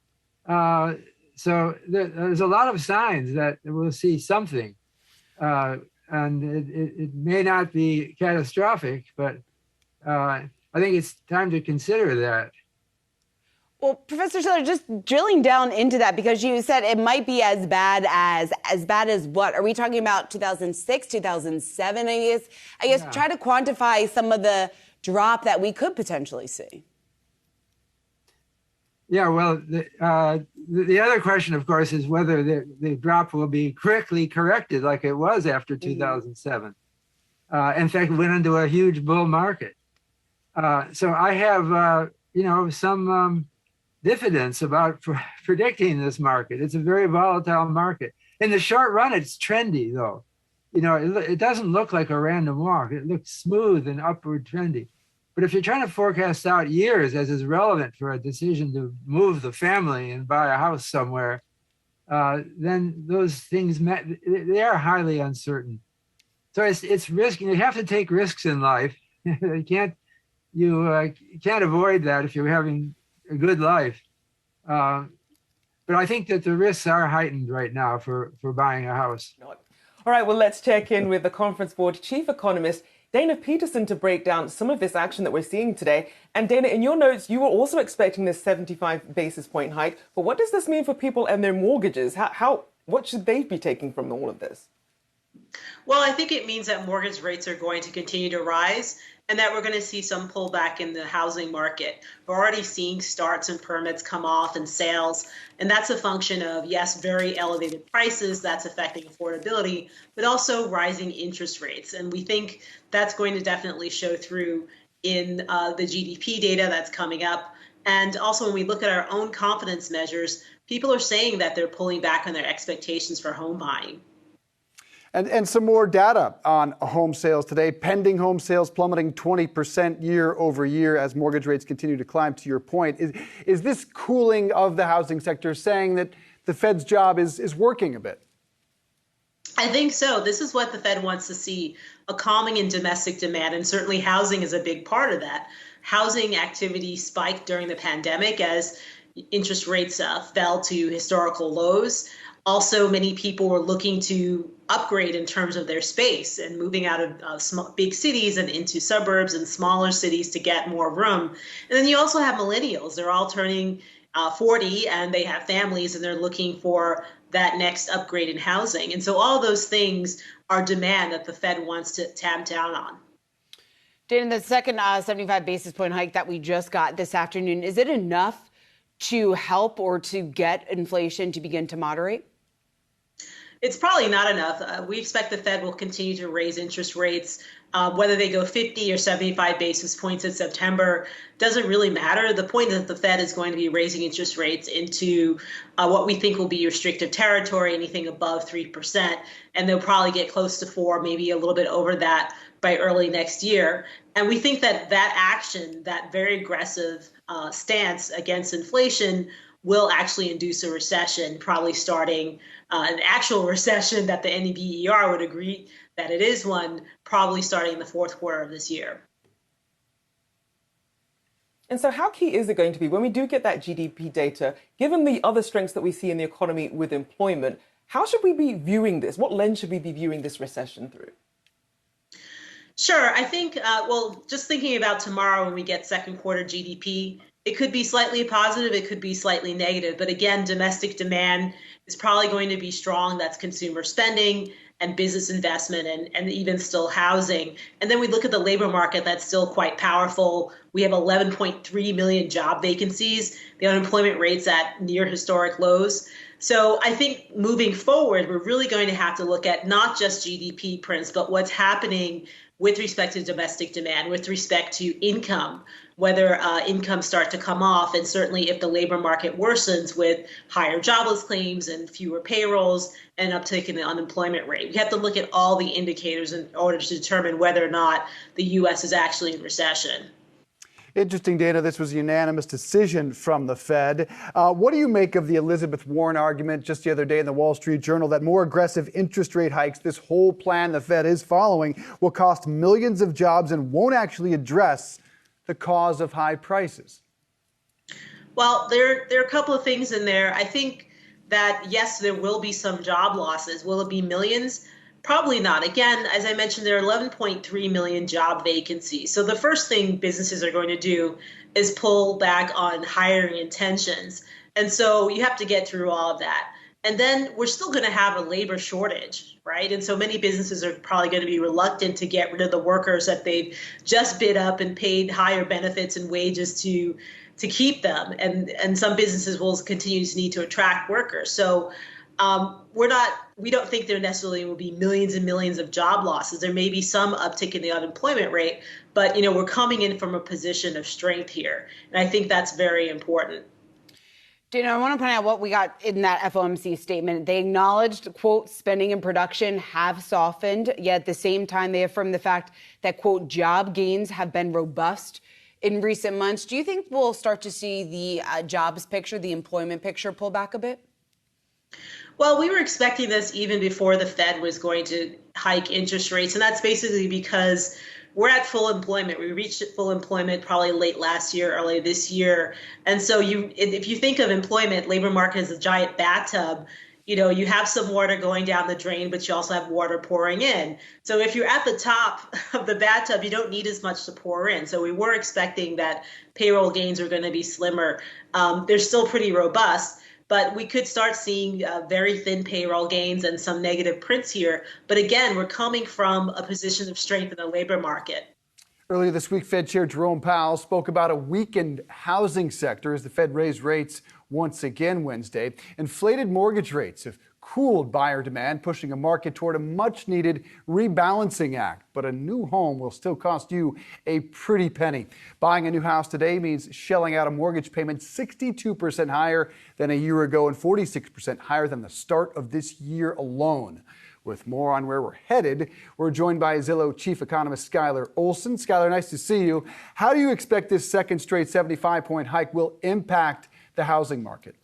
So there's a lot of signs that we'll see something. And it may not be catastrophic, but I think it's time to consider that. Well, Professor Schiller, just drilling down into that, because you said it might be as bad as what? Are we talking about 2006, 2007? I guess Yeah. try to quantify some of the drop that we could potentially see. Yeah, well, the other question, of course, is whether the drop will be quickly corrected like it was after 2007. In fact, it went into a huge bull market. So I have, some diffidence about predicting this market. It's a very volatile market. In the short run, it's trendy, though. It doesn't look like a random walk. It looks smooth and upward trendy. But if you're trying to forecast out years, as is relevant for a decision to move the family and buy a house somewhere, then those things, they are highly uncertain. So it's risky. You have to take risks in life. You can't avoid that if you're having a good life. But I think that the risks are heightened right now for buying a house. All right, well, let's check in with the Conference Board Chief Economist, Dana Peterson, to break down some of this action that we're seeing today. And Dana, in your notes, you were also expecting this 75 basis point hike. But what does this mean for people and their mortgages? What should they be taking from all of this? Well, I think it means that mortgage rates are going to continue to rise and that we're going to see some pullback in the housing market. We're already seeing starts and permits come off and sales, and that's a function of, yes, very elevated prices, that's affecting affordability, but also rising interest rates. And we think that's going to definitely show through in the GDP data that's coming up. And also when we look at our own confidence measures, people are saying that they're pulling back on their expectations for home buying. And some more data on home sales today. Pending home sales plummeting 20% year over year as mortgage rates continue to climb, to your point. Is this cooling of the housing sector saying that the Fed's job is working a bit? I think so. This is what the Fed wants to see, a calming in domestic demand, and certainly housing is a big part of that. Housing activity spiked during the pandemic as interest rates fell to historical lows. Also, many people were looking to upgrade in terms of their space and moving out of big cities and into suburbs and smaller cities to get more room. And then you also have millennials. They're all turning 40 and they have families and they're looking for that next upgrade in housing. And so all those things are demand that the Fed wants to tamp down on. Dana, the second 75 basis point hike that we just got this afternoon, is it enough to help or to get inflation to begin to moderate? It's probably not enough. We expect the Fed will continue to raise interest rates. Whether they go 50 or 75 basis points in September doesn't really matter. The point is that the Fed is going to be raising interest rates into what we think will be restrictive territory, anything above 3%. And they'll probably get close to 4%, maybe a little bit over that by early next year. And we think that that action, that very aggressive stance against inflation, will actually induce a recession, probably starting an actual recession that the NBER would agree that it is one, probably starting in the fourth quarter of this year. And so how key is it going to be when we do get that GDP data, given the other strengths that we see in the economy with employment, how should we be viewing this? What lens should we be viewing this recession through? Sure. I think, just thinking about tomorrow when we get second quarter GDP, it could be slightly positive, it could be slightly negative. But again, domestic demand is probably going to be strong. That's consumer spending and business investment and even still housing. And then we look at the labor market, that's still quite powerful. We have 11.3 million job vacancies. The unemployment rate's at near historic lows. So I think moving forward, we're really going to have to look at not just GDP prints, but what's happening with respect to domestic demand, with respect to income, whether incomes start to come off, and certainly if the labor market worsens with higher jobless claims and fewer payrolls and uptick in the unemployment rate. We have to look at all the indicators in order to determine whether or not the U.S. is actually in recession. Interesting, Dana. This was a unanimous decision from the Fed. What do you make of the Elizabeth Warren argument just the other day in the Wall Street Journal that more aggressive interest rate hikes, this whole plan the Fed is following, will cost millions of jobs and won't actually address the cause of high prices? Well, there are a couple of things in there. I think that, yes, there will be some job losses. Will it be millions? Probably not. Again, as I mentioned, there are 11.3 million job vacancies. So the first thing businesses are going to do is pull back on hiring intentions. And so you have to get through all of that. And then we're still going to have a labor shortage, right? And so many businesses are probably going to be reluctant to get rid of the workers that they've just bid up and paid higher benefits and wages to keep them. And some businesses will continue to need to attract workers. So we don't think there necessarily will be millions and millions of job losses. There may be some uptick in the unemployment rate, but we're coming in from a position of strength here. And I think that's very important. Dana, I want to point out what we got in that FOMC statement. They acknowledged, quote, spending and production have softened, yet at the same time they affirmed the fact that, quote, job gains have been robust in recent months. Do you think we'll start to see the jobs picture, the employment picture pull back a bit? Well, we were expecting this even before the Fed was going to hike interest rates, and that's basically because we're at full employment. We reached full employment probably late last year, early this year. And so if you think of employment, labor market as a giant bathtub, you have some water going down the drain, but you also have water pouring in. So if you're at the top of the bathtub, you don't need as much to pour in. So we were expecting that payroll gains are going to be slimmer. They're still pretty robust, but we could start seeing very thin payroll gains and some negative prints here. But again, we're coming from a position of strength in the labor market. Earlier this week, Fed Chair Jerome Powell spoke about a weakened housing sector as the Fed raised rates once again Wednesday. Inflated mortgage rates have cooled buyer demand, pushing a market toward a much-needed rebalancing act. But a new home will still cost you a pretty penny. Buying a new house today means shelling out a mortgage payment 62% higher than a year ago and 46% higher than the start of this year alone. With more on where we're headed, we're joined by Zillow chief economist Skylar Olson. Skylar, nice to see you. How do you expect this second straight 75-point hike will impact the housing market?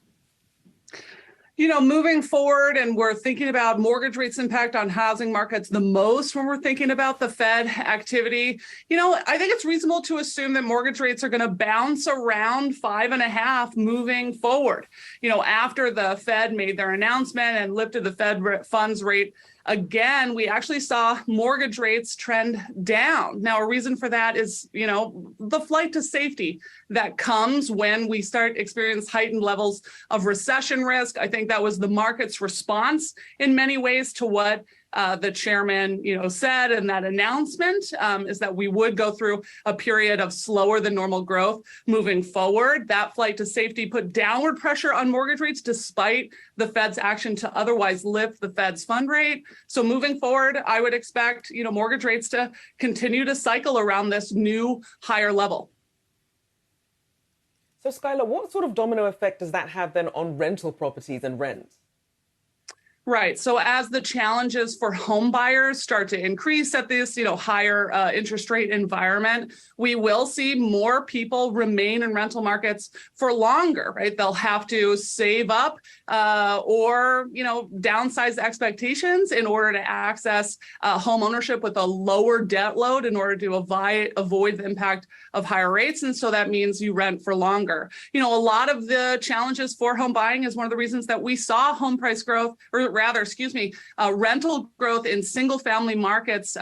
Moving forward, and we're thinking about mortgage rates impact on housing markets the most when we're thinking about the Fed activity. I think it's reasonable to assume that mortgage rates are going to bounce around 5.5 moving forward. After the Fed made their announcement and lifted the Fed funds rate again, we actually saw mortgage rates trend down. Now, a reason for that is, the flight to safety that comes when we start experiencing heightened levels of recession risk. I think that was the market's response in many ways to what the chairman, said in that announcement, is that we would go through a period of slower than normal growth moving forward. That flight to safety put downward pressure on mortgage rates despite the Fed's action to otherwise lift the Fed's fund rate. So moving forward, I would expect, mortgage rates to continue to cycle around this new higher level. So Skylar, what sort of domino effect does that have then on rental properties and rents? Right. So as the challenges for home buyers start to increase at this, higher interest rate environment, we will see more people remain in rental markets for longer, right? They'll have to save up or, downsize expectations in order to access home ownership with a lower debt load in order to avoid the impact of higher rates. And so that means you rent for longer. A lot of the challenges for home buying is one of the reasons that we saw home price growth, or rental growth in single family markets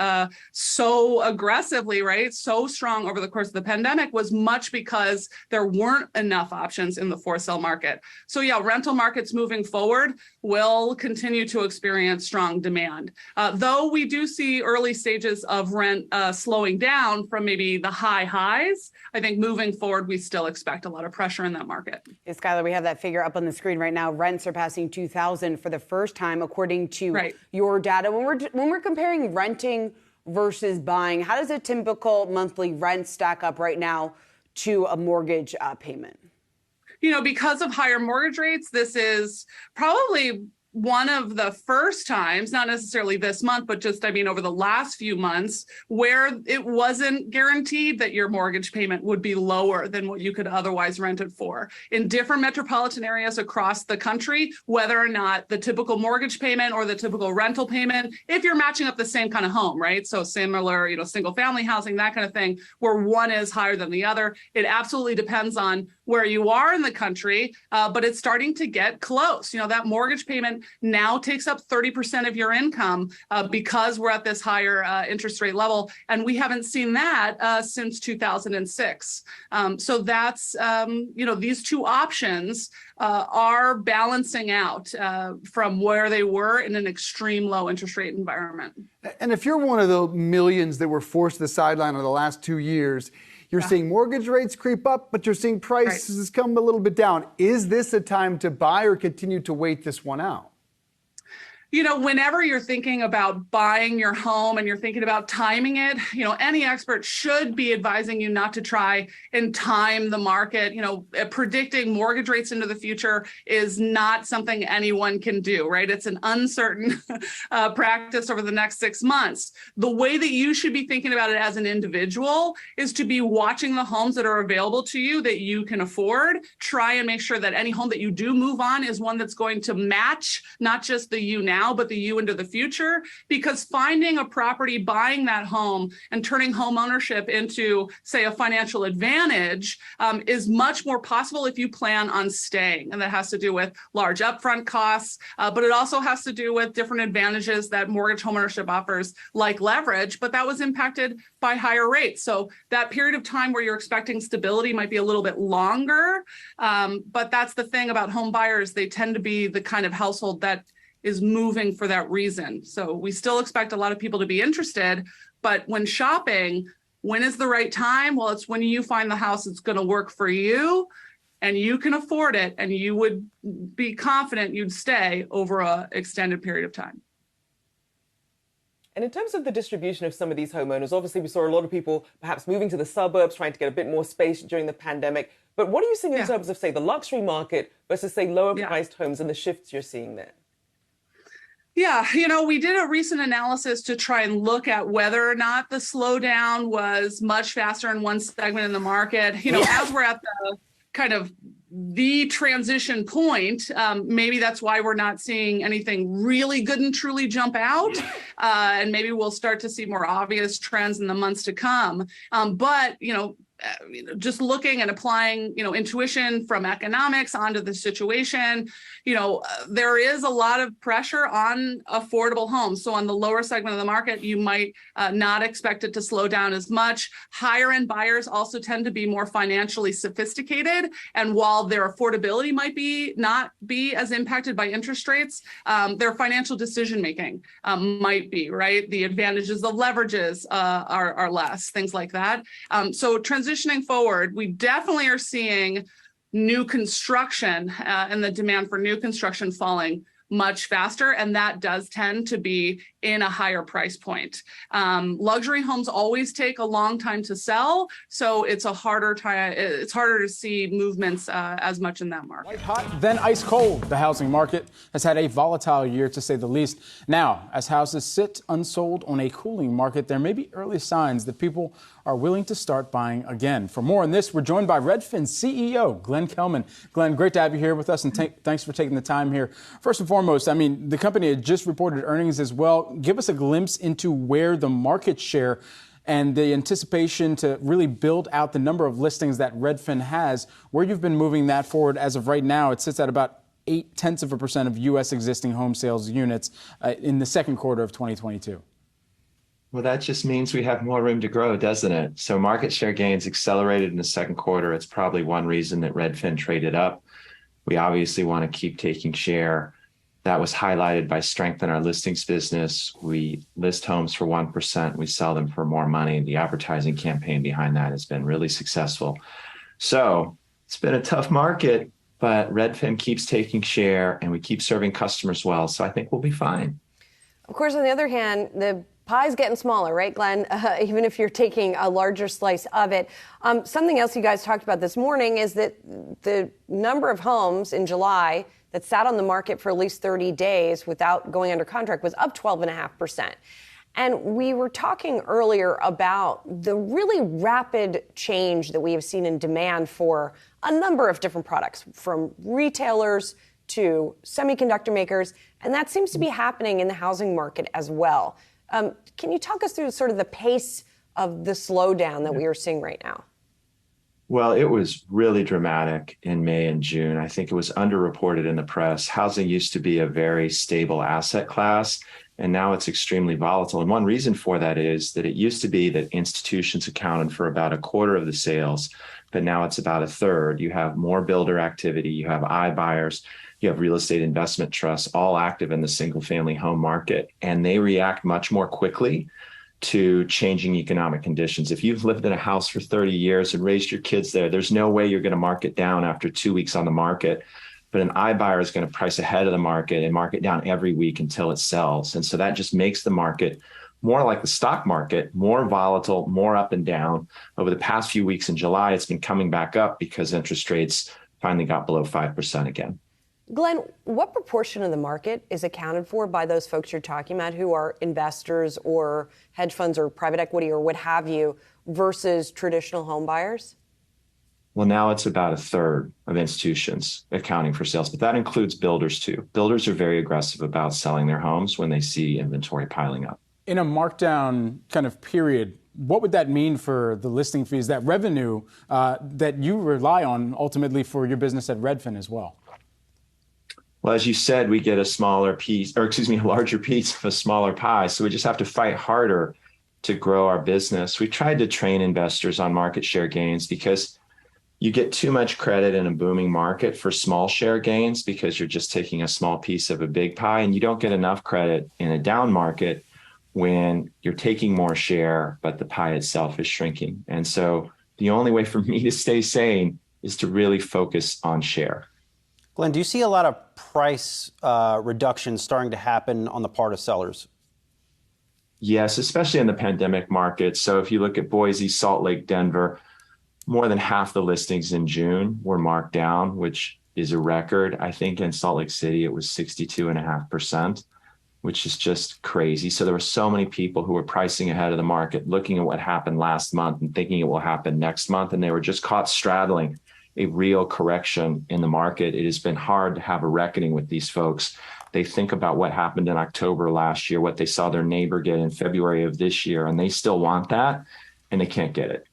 so aggressively, right? So strong over the course of the pandemic was much because there weren't enough options in the for sale market. So yeah, rental markets moving forward will continue to experience strong demand. Though we do see early stages of rent slowing down from maybe the high highs, I think moving forward, we still expect a lot of pressure in that market. Hey, Skylar, we have that figure up on the screen right now. Rents surpassing $2,000 for the first time, according to your data. When we're comparing renting versus buying, how does a typical monthly rent stack up right now to a mortgage payment? Because of higher mortgage rates, this is probably one of the first times, not necessarily this month, but just, over the last few months, where it wasn't guaranteed that your mortgage payment would be lower than what you could otherwise rent it for. In different metropolitan areas across the country, whether or not the typical mortgage payment or the typical rental payment, if you're matching up the same kind of home, right? So similar, single family housing, that kind of thing, where one is higher than the other. It absolutely depends on where you are in the country, but it's starting to get close. That mortgage payment now takes up 30% of your income because we're at this higher interest rate level. And we haven't seen that since 2006. So that's, these two options are balancing out from where they were in an extreme low interest rate environment. And if you're one of the millions that were forced to the sideline over the last 2 years, you're seeing mortgage rates creep up, but you're seeing prices come a little bit down. Is this a time to buy or continue to wait this one out? Whenever you're thinking about buying your home and you're thinking about timing it, any expert should be advising you not to try and time the market. Predicting mortgage rates into the future is not something anyone can do, right? It's an uncertain practice over the next 6 months. The way that you should be thinking about it as an individual is to be watching the homes that are available to you that you can afford. Try and make sure that any home that you do move on is one that's going to match not just the you now, but the you into the future, because finding a property, buying that home and turning home ownership into, say, a financial advantage is much more possible if you plan on staying. And that has to do with large upfront costs, but it also has to do with different advantages that mortgage homeownership offers, like leverage, but that was impacted by higher rates. So that period of time where you're expecting stability might be a little bit longer. But that's the thing about home buyers. They tend to be the kind of household that is moving for that reason. So we still expect a lot of people to be interested, but when shopping, when is the right time? Well, it's when you find the house that's going to work for you and you can afford it and you would be confident you'd stay over an extended period of time. And in terms of the distribution of some of these homeowners, obviously we saw a lot of people perhaps moving to the suburbs, trying to get a bit more space during the pandemic. But what are you seeing in terms of, say, the luxury market versus, say, lower priced homes and the shifts you're seeing there? Yeah, we did a recent analysis to try and look at whether or not the slowdown was much faster in one segment in the market. As we're at the kind of the transition point, maybe that's why we're not seeing anything really good and truly jump out. And maybe we'll start to see more obvious trends in the months to come. But just looking and applying, intuition from economics onto the situation, there is a lot of pressure on affordable homes. So on the lower segment of the market, you might not expect it to slow down as much. Higher end buyers also tend to be more financially sophisticated. And while their affordability might not be as impacted by interest rates, their financial decision making might be, right? The advantages of leverages are less, things like that. So transitioning forward, we definitely are seeing new construction and the demand for new construction falling much faster, and that does tend to be in a higher price point. Luxury homes always take a long time to sell, so it's harder to see movements as much in that market. White hot, then ice cold. The housing market has had a volatile year, to say the least. Now, as houses sit unsold on a cooling market, there may be early signs that people are willing to start buying again. For more on this, we're joined by Redfin CEO Glenn Kelman. Glenn, great to have you here with us, and thanks for taking the time here. First and foremost, the company had just reported earnings as well. Give us a glimpse into where the market share and the anticipation to really build out the number of listings that Redfin has, where you've been moving that forward. As of right now, it sits at about 0.8% of U.S. existing home sales units in the second quarter of 2022. Well, that just means we have more room to grow, doesn't it? So market share gains accelerated in the second quarter. It's probably one reason that Redfin traded up. We obviously want to keep taking share. That was highlighted by strength in our listings business. We list homes for 1%. We sell them for more money. The advertising campaign behind that has been really successful. So it's been a tough market, but Redfin keeps taking share and we keep serving customers well. So I think we'll be fine. Of course, on the other hand, the pie's getting smaller, right, Glenn? Even if you're taking a larger slice of it. Something else you guys talked about this morning is that the number of homes in July that sat on the market for at least 30 days without going under contract was up 12.5%. And we were talking earlier about the really rapid change that we have seen in demand for a number of different products, from retailers to semiconductor makers, and that seems to be happening in the housing market as well. Can you talk us through sort of the pace of the slowdown that we are seeing right now? Well, it was really dramatic in May and June. I think it was underreported in the press. Housing used to be a very stable asset class, and now it's extremely volatile. And one reason for that is that it used to be that institutions accounted for about a quarter of the sales, but now it's about a third. You have more builder activity, you have iBuyers, you have real estate investment trusts, all active in the single family home market, and they react much more quickly to changing economic conditions. If you've lived in a house for 30 years and raised your kids there, there's no way you're going to mark it down after 2 weeks on the market. But an iBuyer is going to price ahead of the market and mark it down every week until it sells. And so that just makes the market more like the stock market, more volatile, more up and down. Over the past few weeks in July, it's been coming back up because interest rates finally got below 5% again. Glenn, what proportion of the market is accounted for by those folks you're talking about who are investors or hedge funds or private equity or what have you versus traditional home buyers? Well, now it's about a third of institutions accounting for sales, but that includes builders too. Builders are very aggressive about selling their homes when they see inventory piling up. In a markdown kind of period, what would that mean for the listing fees, that revenue that you rely on ultimately for your business at Redfin as well? Well, as you said, we get a larger piece of a smaller pie. So we just have to fight harder to grow our business. We tried to train investors on market share gains because you get too much credit in a booming market for small share gains because you're just taking a small piece of a big pie, and you don't get enough credit in a down market when you're taking more share, but the pie itself is shrinking. And so the only way for me to stay sane is to really focus on share. Glenn, do you see a lot of price reductions starting to happen on the part of sellers? Yes, especially in the pandemic market. So if you look at Boise, Salt Lake, Denver, more than half the listings in June were marked down, which is a record. I think in Salt Lake City, it was 62.5%, which is just crazy. So there were so many people who were pricing ahead of the market, looking at what happened last month and thinking it will happen next month. And they were just caught straddling a real correction in the market. It has been hard to have a reckoning with these folks. They think about what happened in October last year, what they saw their neighbor get in February of this year, and they still want that, and they can't get it.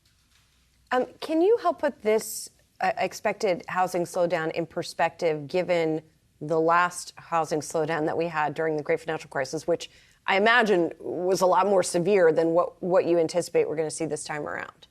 Can you help put this expected housing slowdown in perspective, given the last housing slowdown that we had during the Great Financial Crisis, which I imagine was a lot more severe than what you anticipate we're going to see this time around?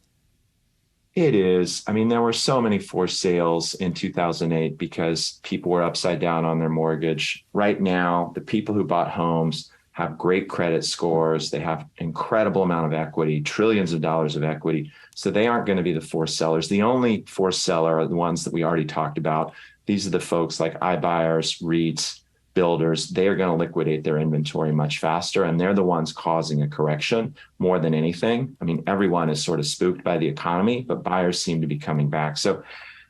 It is. I mean, there were so many forced sales in 2008 because people were upside down on their mortgage. Right now, the people who bought homes have great credit scores. They have incredible amount of equity, trillions of dollars of equity. So they aren't going to be the forced sellers. The only forced seller are the ones that we already talked about. These are the folks like iBuyers, REITs, builders. They are going to liquidate their inventory much faster, and they're the ones causing a correction more than anything. I mean, everyone is sort of spooked by the economy, but buyers seem to be coming back. So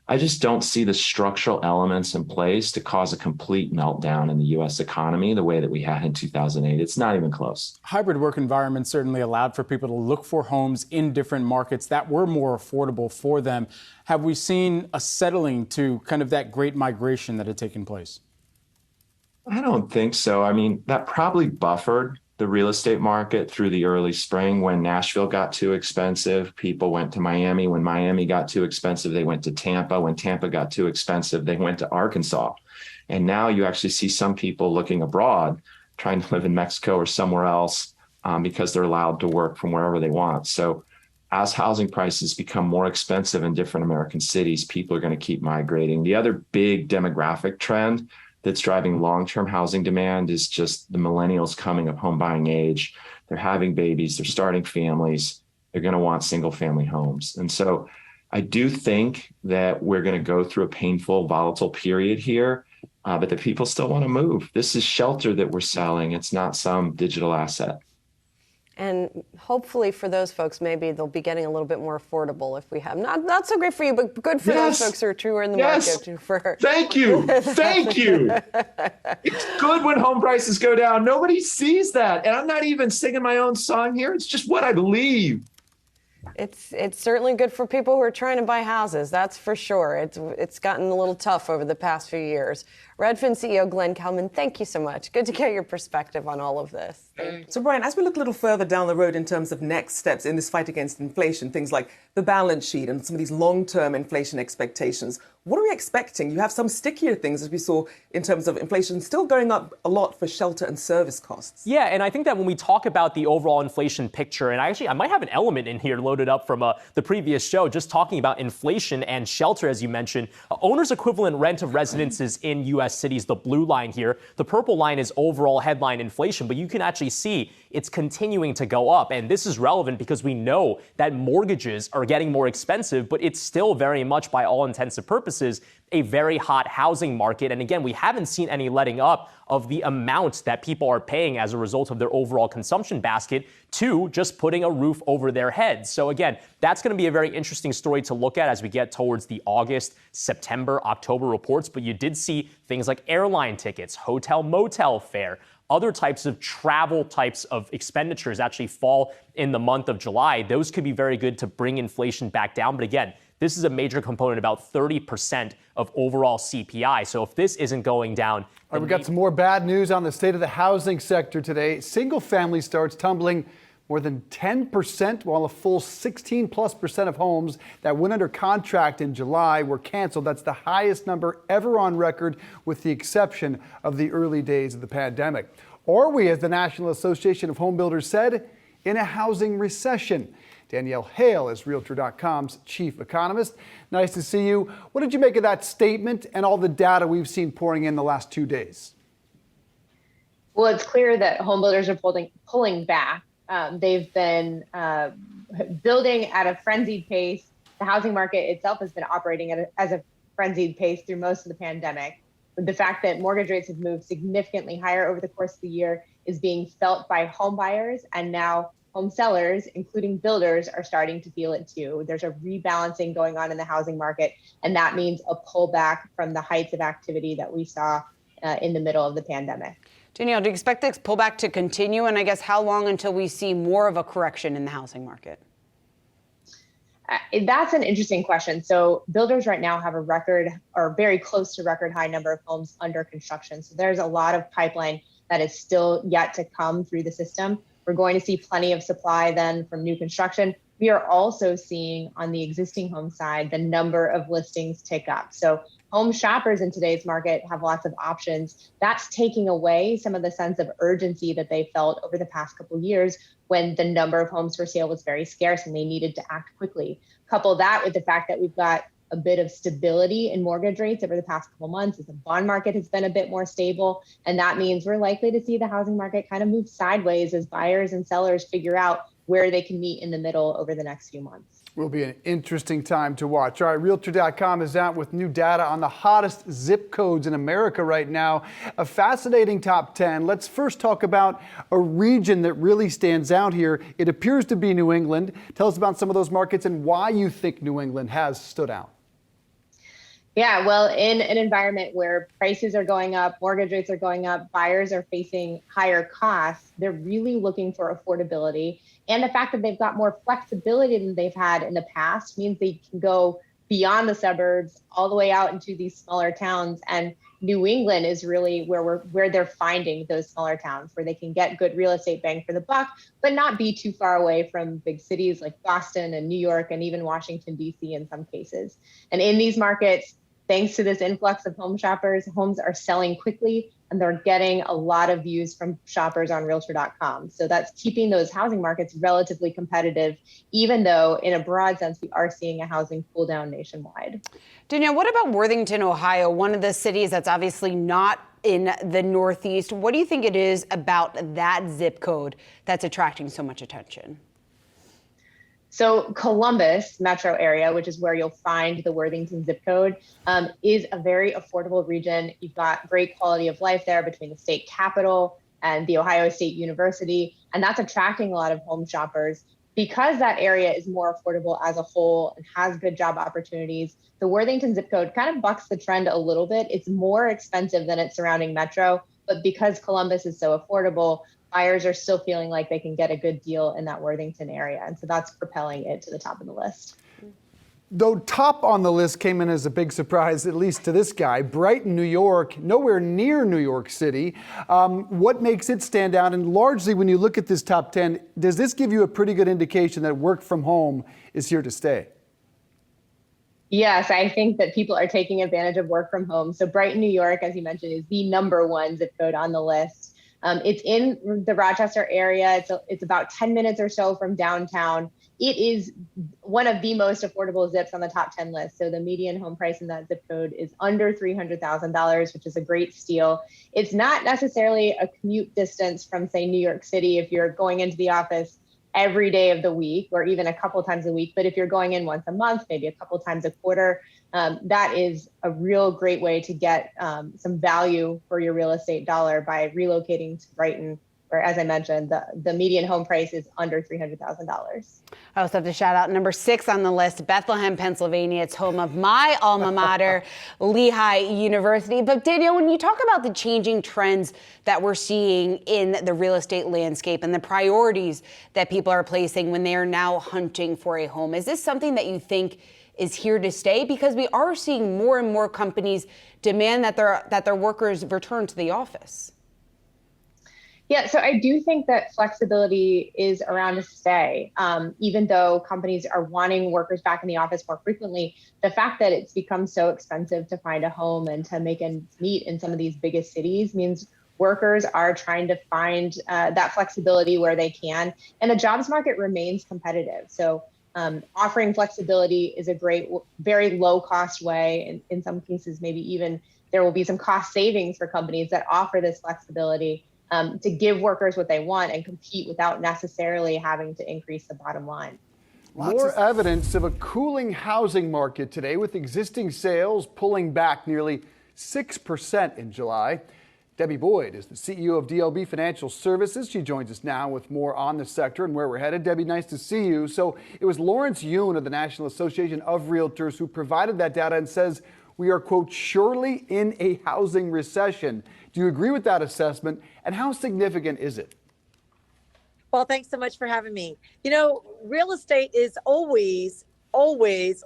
I just don't see the structural elements in place to cause a complete meltdown in the U.S. economy the way that we had in 2008. It's not even close. Hybrid work environments certainly allowed for people to look for homes in different markets that were more affordable for them. Have we seen a settling to kind of that great migration that had taken place? I don't think so. I mean, that probably buffered the real estate market through the early spring. When Nashville got too expensive, people went to Miami. When Miami got too expensive, they went to Tampa. When Tampa got too expensive, they went to Arkansas. And now you actually see some people looking abroad, trying to live in Mexico or somewhere else because they're allowed to work from wherever they want. So as housing prices become more expensive in different American cities, people are going to keep migrating. The other big demographic trend that's driving long-term housing demand is just the millennials coming of home buying age. They're having babies, they're starting families, they're going to want single family homes. And so I do think that we're going to go through a painful, volatile period here, but the people still want to move. This is shelter that we're selling. It's not some digital asset. And hopefully for those folks, maybe they'll be getting a little bit more affordable if we have. Not so great for you, but good for those folks who are truer in the market. Thank you. Thank you. It's good when home prices go down. Nobody sees that. And I'm not even singing my own song here. It's just what I believe. It's certainly good for people who are trying to buy houses. That's for sure. It's gotten a little tough over the past few years. Redfin CEO Glenn Kelman, thank you so much. Good to get your perspective on all of this. So, Brian, as we look a little further down the road in terms of next steps in this fight against inflation, things like the balance sheet and some of these long-term inflation expectations, what are we expecting? You have some stickier things, as we saw, in terms of inflation still going up a lot for shelter and service costs. Yeah, and I think that when we talk about the overall inflation picture, and I might have an element in here loaded up from the previous show, just talking about inflation and shelter, as you mentioned. Owner's equivalent rent of residences in U.S. cities, the blue line here. The purple line is overall headline inflation, but you can actually see it's continuing to go up. And this is relevant because we know that mortgages are getting more expensive, but it's still very much, by all intents and purposes, a very hot housing market. And again, we haven't seen any letting up of the amount that people are paying as a result of their overall consumption basket to just putting a roof over their heads. So again, that's going to be a very interesting story to look at as we get towards the August, September, October reports. But you did see things like airline tickets, hotel, motel fare, other types of travel types of expenditures actually fall in the month of July. Those could be very good to bring inflation back down. But again, this is a major component, about 30% of overall CPI. So if this isn't going down... All right, we got some more bad news on the state of the housing sector today. Single family starts tumbling more than 10%, while a full 16+% of homes that went under contract in July were canceled. That's the highest number ever on record, with the exception of the early days of the pandemic. Are we, as the National Association of Home Builders said, in a housing recession? Danielle Hale is Realtor.com's chief economist. Nice to see you. What did you make of that statement and all the data we've seen pouring in the last 2 days? Well, it's clear that home builders are pulling back. They've been building at a frenzied pace. The housing market itself has been operating as a frenzied pace through most of the pandemic. The fact that mortgage rates have moved significantly higher over the course of the year is being felt by home buyers, and now home sellers, including builders, are starting to feel it too. There's a rebalancing going on in the housing market, and that means a pullback from the heights of activity that we saw in the middle of the pandemic. Danielle, do you expect this pullback to continue? And I guess how long until we see more of a correction in the housing market? That's an interesting question. So builders right now have a record, or very close to record high number of homes under construction. So there's a lot of pipeline that is still yet to come through the system. We're going to see plenty of supply then from new construction. We are also seeing on the existing home side the number of listings tick up. So home shoppers in today's market have lots of options. That's taking away some of the sense of urgency that they felt over the past couple of years when the number of homes for sale was very scarce and they needed to act quickly. Couple that with the fact that we've got a bit of stability in mortgage rates over the past couple months as the bond market has been a bit more stable. And that means we're likely to see the housing market kind of move sideways as buyers and sellers figure out where they can meet in the middle over the next few months. Will be an interesting time to watch. All right, Realtor.com is out with new data on the hottest zip codes in America right now. A fascinating top 10. Let's first talk about a region that really stands out here. It appears to be New England. Tell us about some of those markets and why you think New England has stood out. Yeah, well, in an environment where prices are going up, mortgage rates are going up, buyers are facing higher costs, they're really looking for affordability. And the fact that they've got more flexibility than they've had in the past means they can go beyond the suburbs all the way out into these smaller towns. And New England is really where they're finding those smaller towns where they can get good real estate bang for the buck, but not be too far away from big cities like Boston and New York and even Washington, D.C. in some cases. And in these markets, thanks to this influx of home shoppers, homes are selling quickly and they're getting a lot of views from shoppers on Realtor.com. So that's keeping those housing markets relatively competitive, even though in a broad sense, we are seeing a housing cool down nationwide. Danielle, what about Worthington, Ohio, one of the cities that's obviously not in the Northeast? What do you think it is about that zip code that's attracting so much attention? So Columbus metro area, which is where you'll find the Worthington zip code, is a very affordable region. You've got great quality of life there between the state capitol and the Ohio State University, and that's attracting a lot of home shoppers. Because that area is more affordable as a whole and has good job opportunities, the Worthington zip code kind of bucks the trend a little bit. It's more expensive than its surrounding metro, but because Columbus is so affordable, buyers are still feeling like they can get a good deal in that Worthington area. And so that's propelling it to the top of the list. Though top on the list came in as a big surprise, at least to this guy, Brighton, New York, nowhere near New York City. What makes it stand out? And largely, when you look at this top 10, does this give you a pretty good indication that work from home is here to stay? Yes, I think that people are taking advantage of work from home. So Brighton, New York, as you mentioned, is the #1 zip code on the list. It's in the Rochester area. It's about 10 minutes or so from downtown. It is one of the most affordable zips on the top 10 list. So the median home price in that zip code is under $300,000, which is a great steal. It's not necessarily a commute distance from, say, New York City if you're going into the office every day of the week or even a couple times a week. But if you're going in once a month, maybe a couple times a quarter, that is a real great way to get some value for your real estate dollar by relocating to Brighton, where, as I mentioned, the median home price is under $300,000. I also have to shout out #6 on the list, Bethlehem, Pennsylvania. It's home of my alma mater, Lehigh University. But Danielle, when you talk about the changing trends that we're seeing in the real estate landscape and the priorities that people are placing when they are now hunting for a home, is this something that you think is here to stay? Because we are seeing more and more companies demand that their workers return to the office. Yeah, so I do think that flexibility is around to stay. Even though companies are wanting workers back in the office more frequently, the fact that it's become so expensive to find a home and to make ends meet in some of these biggest cities means workers are trying to find that flexibility where they can. And the jobs market remains competitive. So offering flexibility is a great, very low cost way. And in some cases, maybe even there will be some cost savings for companies that offer this flexibility to give workers what they want and compete without necessarily having to increase the bottom line. More evidence of a cooling housing market today, with existing sales pulling back nearly 6% in July. Debbie Boyd is the CEO of DLB Financial Services. She joins us now with more on the sector and where we're headed. Debbie, nice to see you. So it was Lawrence Yun of the National Association of Realtors who provided that data and says we are, quote, surely in a housing recession. Do you agree with that assessment? And how significant is it? Well, thanks so much for having me. You know, real estate is always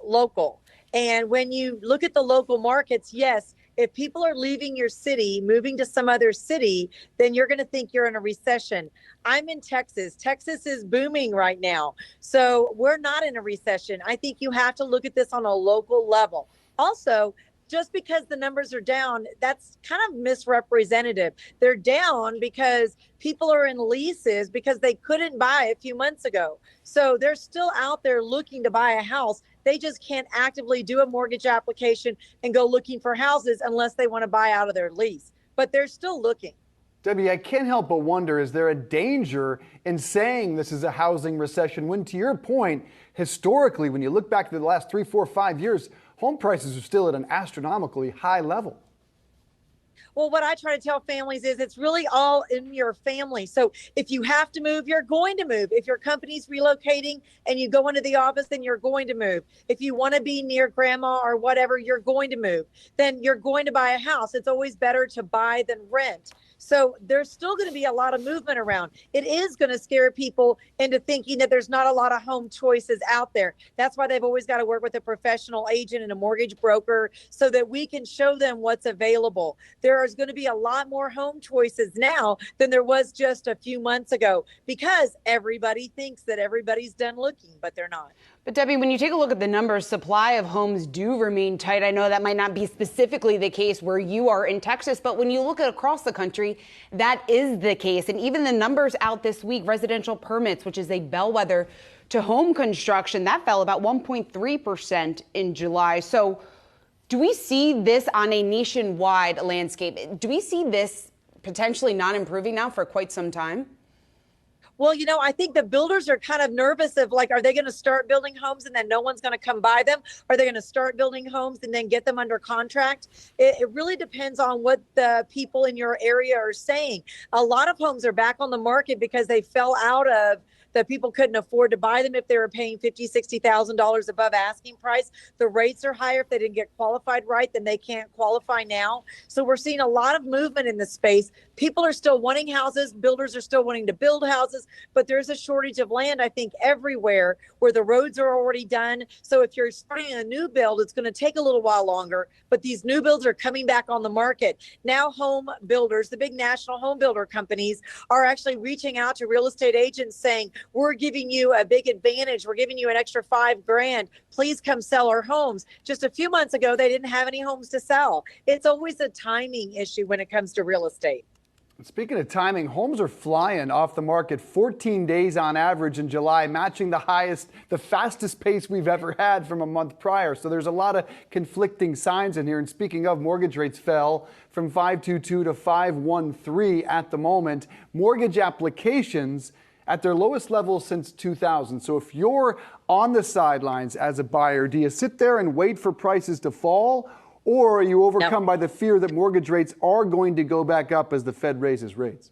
local. And when you look at the local markets, yes, if people are leaving your city, moving to some other city, then you're going to think you're in a recession. I'm in Texas. Texas is booming right now. So we're not in a recession. I think you have to look at this on a local level. Also, just because the numbers are down, that's kind of misrepresentative. They're down because people are in leases because they couldn't buy a few months ago. So they're still out there looking to buy a house. They just can't actively do a mortgage application and go looking for houses unless they want to buy out of their lease. But they're still looking. Debbie, I can't help but wonder, is there a danger in saying this is a housing recession when, to your point, historically, when you look back to the last 3, 4, 5 years, home prices are still at an astronomically high level? Well, what I try to tell families is it's really all in your family. So if you have to move, you're going to move. If your company's relocating and you go into the office, then you're going to move. If you want to be near grandma or whatever, you're going to move. Then you're going to buy a house. It's always better to buy than rent. So there's still going to be a lot of movement around. It is going to scare people into thinking that there's not a lot of home choices out there. That's why they've always got to work with a professional agent and a mortgage broker so that we can show them what's available. There is going to be a lot more home choices now than there was just a few months ago because everybody thinks that everybody's done looking, but they're not. But Debbie, when you take a look at the numbers, supply of homes do remain tight. I know that might not be specifically the case where you are in Texas, but when you look at across the country, that is the case. And even the numbers out this week, residential permits, which is a bellwether to home construction, that fell about 1.3% in July. So do we see this on a nationwide landscape? Do we see this potentially not improving now for quite some time? Well, you know, I think the builders are kind of nervous of like, are they going to start building homes and then no one's going to come buy them? Are they going to start building homes and then get them under contract? It really depends on what the people in your area are saying. A lot of homes are back on the market because they fell out of that people couldn't afford to buy them if they were paying $50,000, $60,000 above asking price. The rates are higher. If they didn't get qualified right, then they can't qualify now. So we're seeing a lot of movement in this space. People are still wanting houses. Builders are still wanting to build houses, but there's a shortage of land, I think, everywhere where the roads are already done. So if you're starting a new build, it's going to take a little while longer, but these new builds are coming back on the market. Now home builders, the big national home builder companies, are actually reaching out to real estate agents saying, we're giving you a big advantage. We're giving you an extra $5,000. Please come sell our homes. Just a few months ago, they didn't have any homes to sell. It's always a timing issue when it comes to real estate. Speaking of timing, homes are flying off the market 14 days on average in July, matching the fastest pace we've ever had from a month prior. So there's a lot of conflicting signs in here. And speaking of, mortgage rates fell from 5.22 to 5.13 at the moment. Mortgage applications at their lowest level since 2000. So if you're on the sidelines as a buyer, do you sit there and wait for prices to fall? Or are you overcome by the fear that mortgage rates are going to go back up as the Fed raises rates?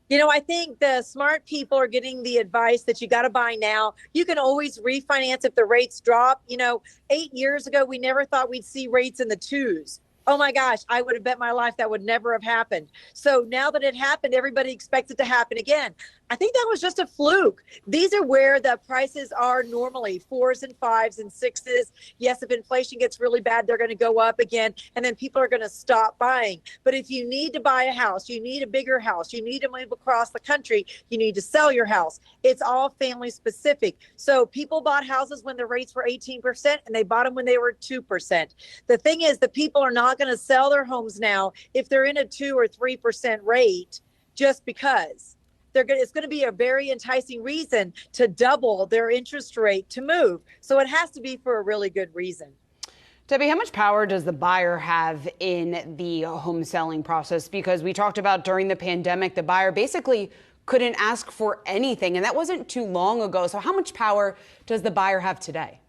You know, I think the smart people are getting the advice that you got to buy now. You can always refinance if the rates drop. 8 years ago, we never thought we'd see rates in the twos. Oh my gosh, I would have bet my life that would never have happened. So now that it happened, everybody expects it to happen again. I think that was just a fluke. These are where the prices are normally, 4s and 5s and 6s. Yes, if inflation gets really bad, they're going to go up again, and then people are going to stop buying. But if you need to buy a house, you need a bigger house, you need to move across the country, you need to sell your house. It's all family specific. So people bought houses when the rates were 18%, and they bought them when they were 2%. The thing is, the people are not going to sell their homes now if they're in a 2 or 3% rate just because. It's going to be a very enticing reason to double their interest rate to move. So it has to be for a really good reason. Debbie, how much power does the buyer have in the home selling process? Because we talked about during the pandemic, the buyer basically couldn't ask for anything, and that wasn't too long ago. So how much power does the buyer have today?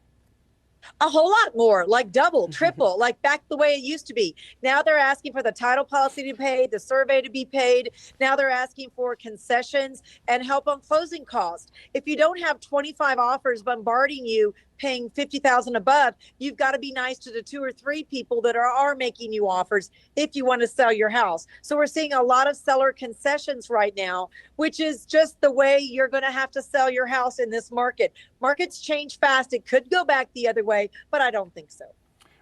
A whole lot more, like double, triple, like back the way it used to be. Now they're asking for the title policy to be paid, the survey to be paid. Now they're asking for concessions and help on closing costs. If you don't have 25 offers bombarding you, paying $50,000 above, you've got to be nice to the 2 or 3 people that are making you offers if you want to sell your house. So we're seeing a lot of seller concessions right now, which is just the way you're going to have to sell your house in this market. Markets change fast. It could go back the other way, but I don't think so.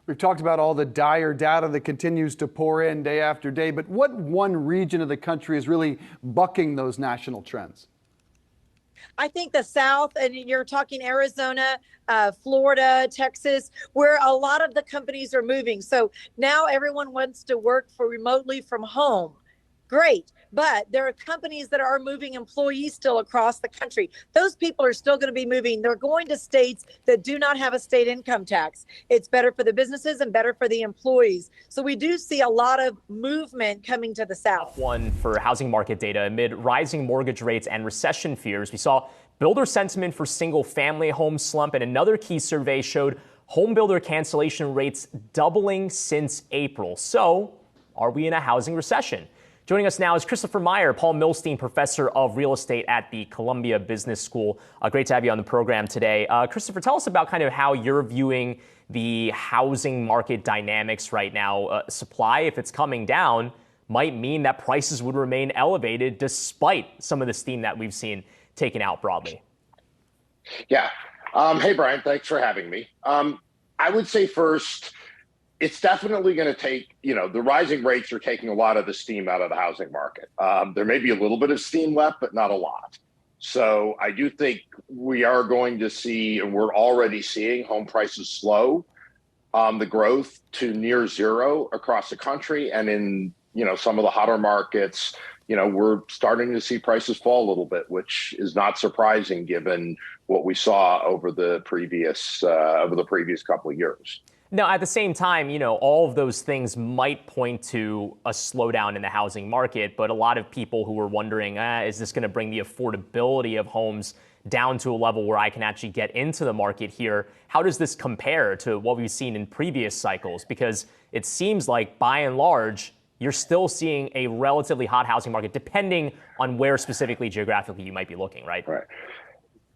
We've talked about all the dire data that continues to pour in day after day, but what one region of the country is really bucking those national trends? I think the South, and you're talking Arizona, Florida, Texas, where a lot of the companies are moving. So now everyone wants to work remotely from home. Great. But there are companies that are moving employees still across the country. Those people are still going to be moving. They're going to states that do not have a state income tax. It's better for the businesses and better for the employees. So we do see a lot of movement coming to the South. One for housing market data amid rising mortgage rates and recession fears. We saw builder sentiment for single family homes slump, and another key survey showed home builder cancellation rates doubling since April. So are we in a housing recession? Joining us now is Christopher Meyer, Paul Milstein Professor of Real Estate at the Columbia Business School. Great to have you on the program today. Christopher, tell us about kind of how you're viewing the housing market dynamics right now. Supply, if it's coming down, might mean that prices would remain elevated despite some of the steam that we've seen taken out broadly. Yeah. Hey, Brian, thanks for having me. I would say first, it's definitely going to take, the rising rates are taking a lot of the steam out of the housing market. There may be a little bit of steam left, but not a lot. So I do think we are going to see, and we're already seeing, home prices slow the growth to near zero across the country. And in, some of the hotter markets, we're starting to see prices fall a little bit, which is not surprising given what we saw over the previous couple of years. Now, at the same time, all of those things might point to a slowdown in the housing market, but a lot of people who are wondering, is this going to bring the affordability of homes down to a level where I can actually get into the market here? How does this compare to what we've seen in previous cycles? Because it seems like, by and large, you're still seeing a relatively hot housing market, depending on where specifically geographically you might be looking, right? Right.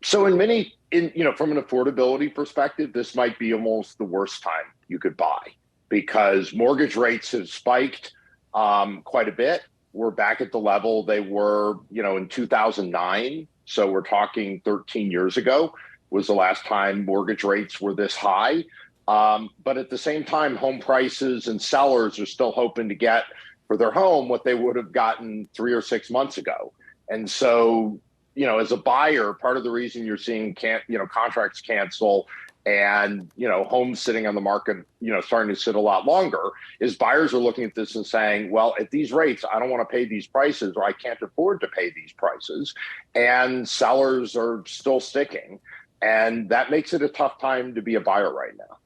So from an affordability perspective, this might be almost the worst time you could buy because mortgage rates have spiked quite a bit. We're back at the level they were, in 2009. So we're talking 13 years ago was the last time mortgage rates were this high. But at the same time, home prices and sellers are still hoping to get for their home what they would have gotten 3 or 6 months ago. And so, as a buyer, part of the reason you're seeing contracts cancel and, homes sitting on the market, starting to sit a lot longer is buyers are looking at this and saying, well, at these rates, I don't want to pay these prices or I can't afford to pay these prices. And sellers are still sticking. And that makes it a tough time to be a buyer right now.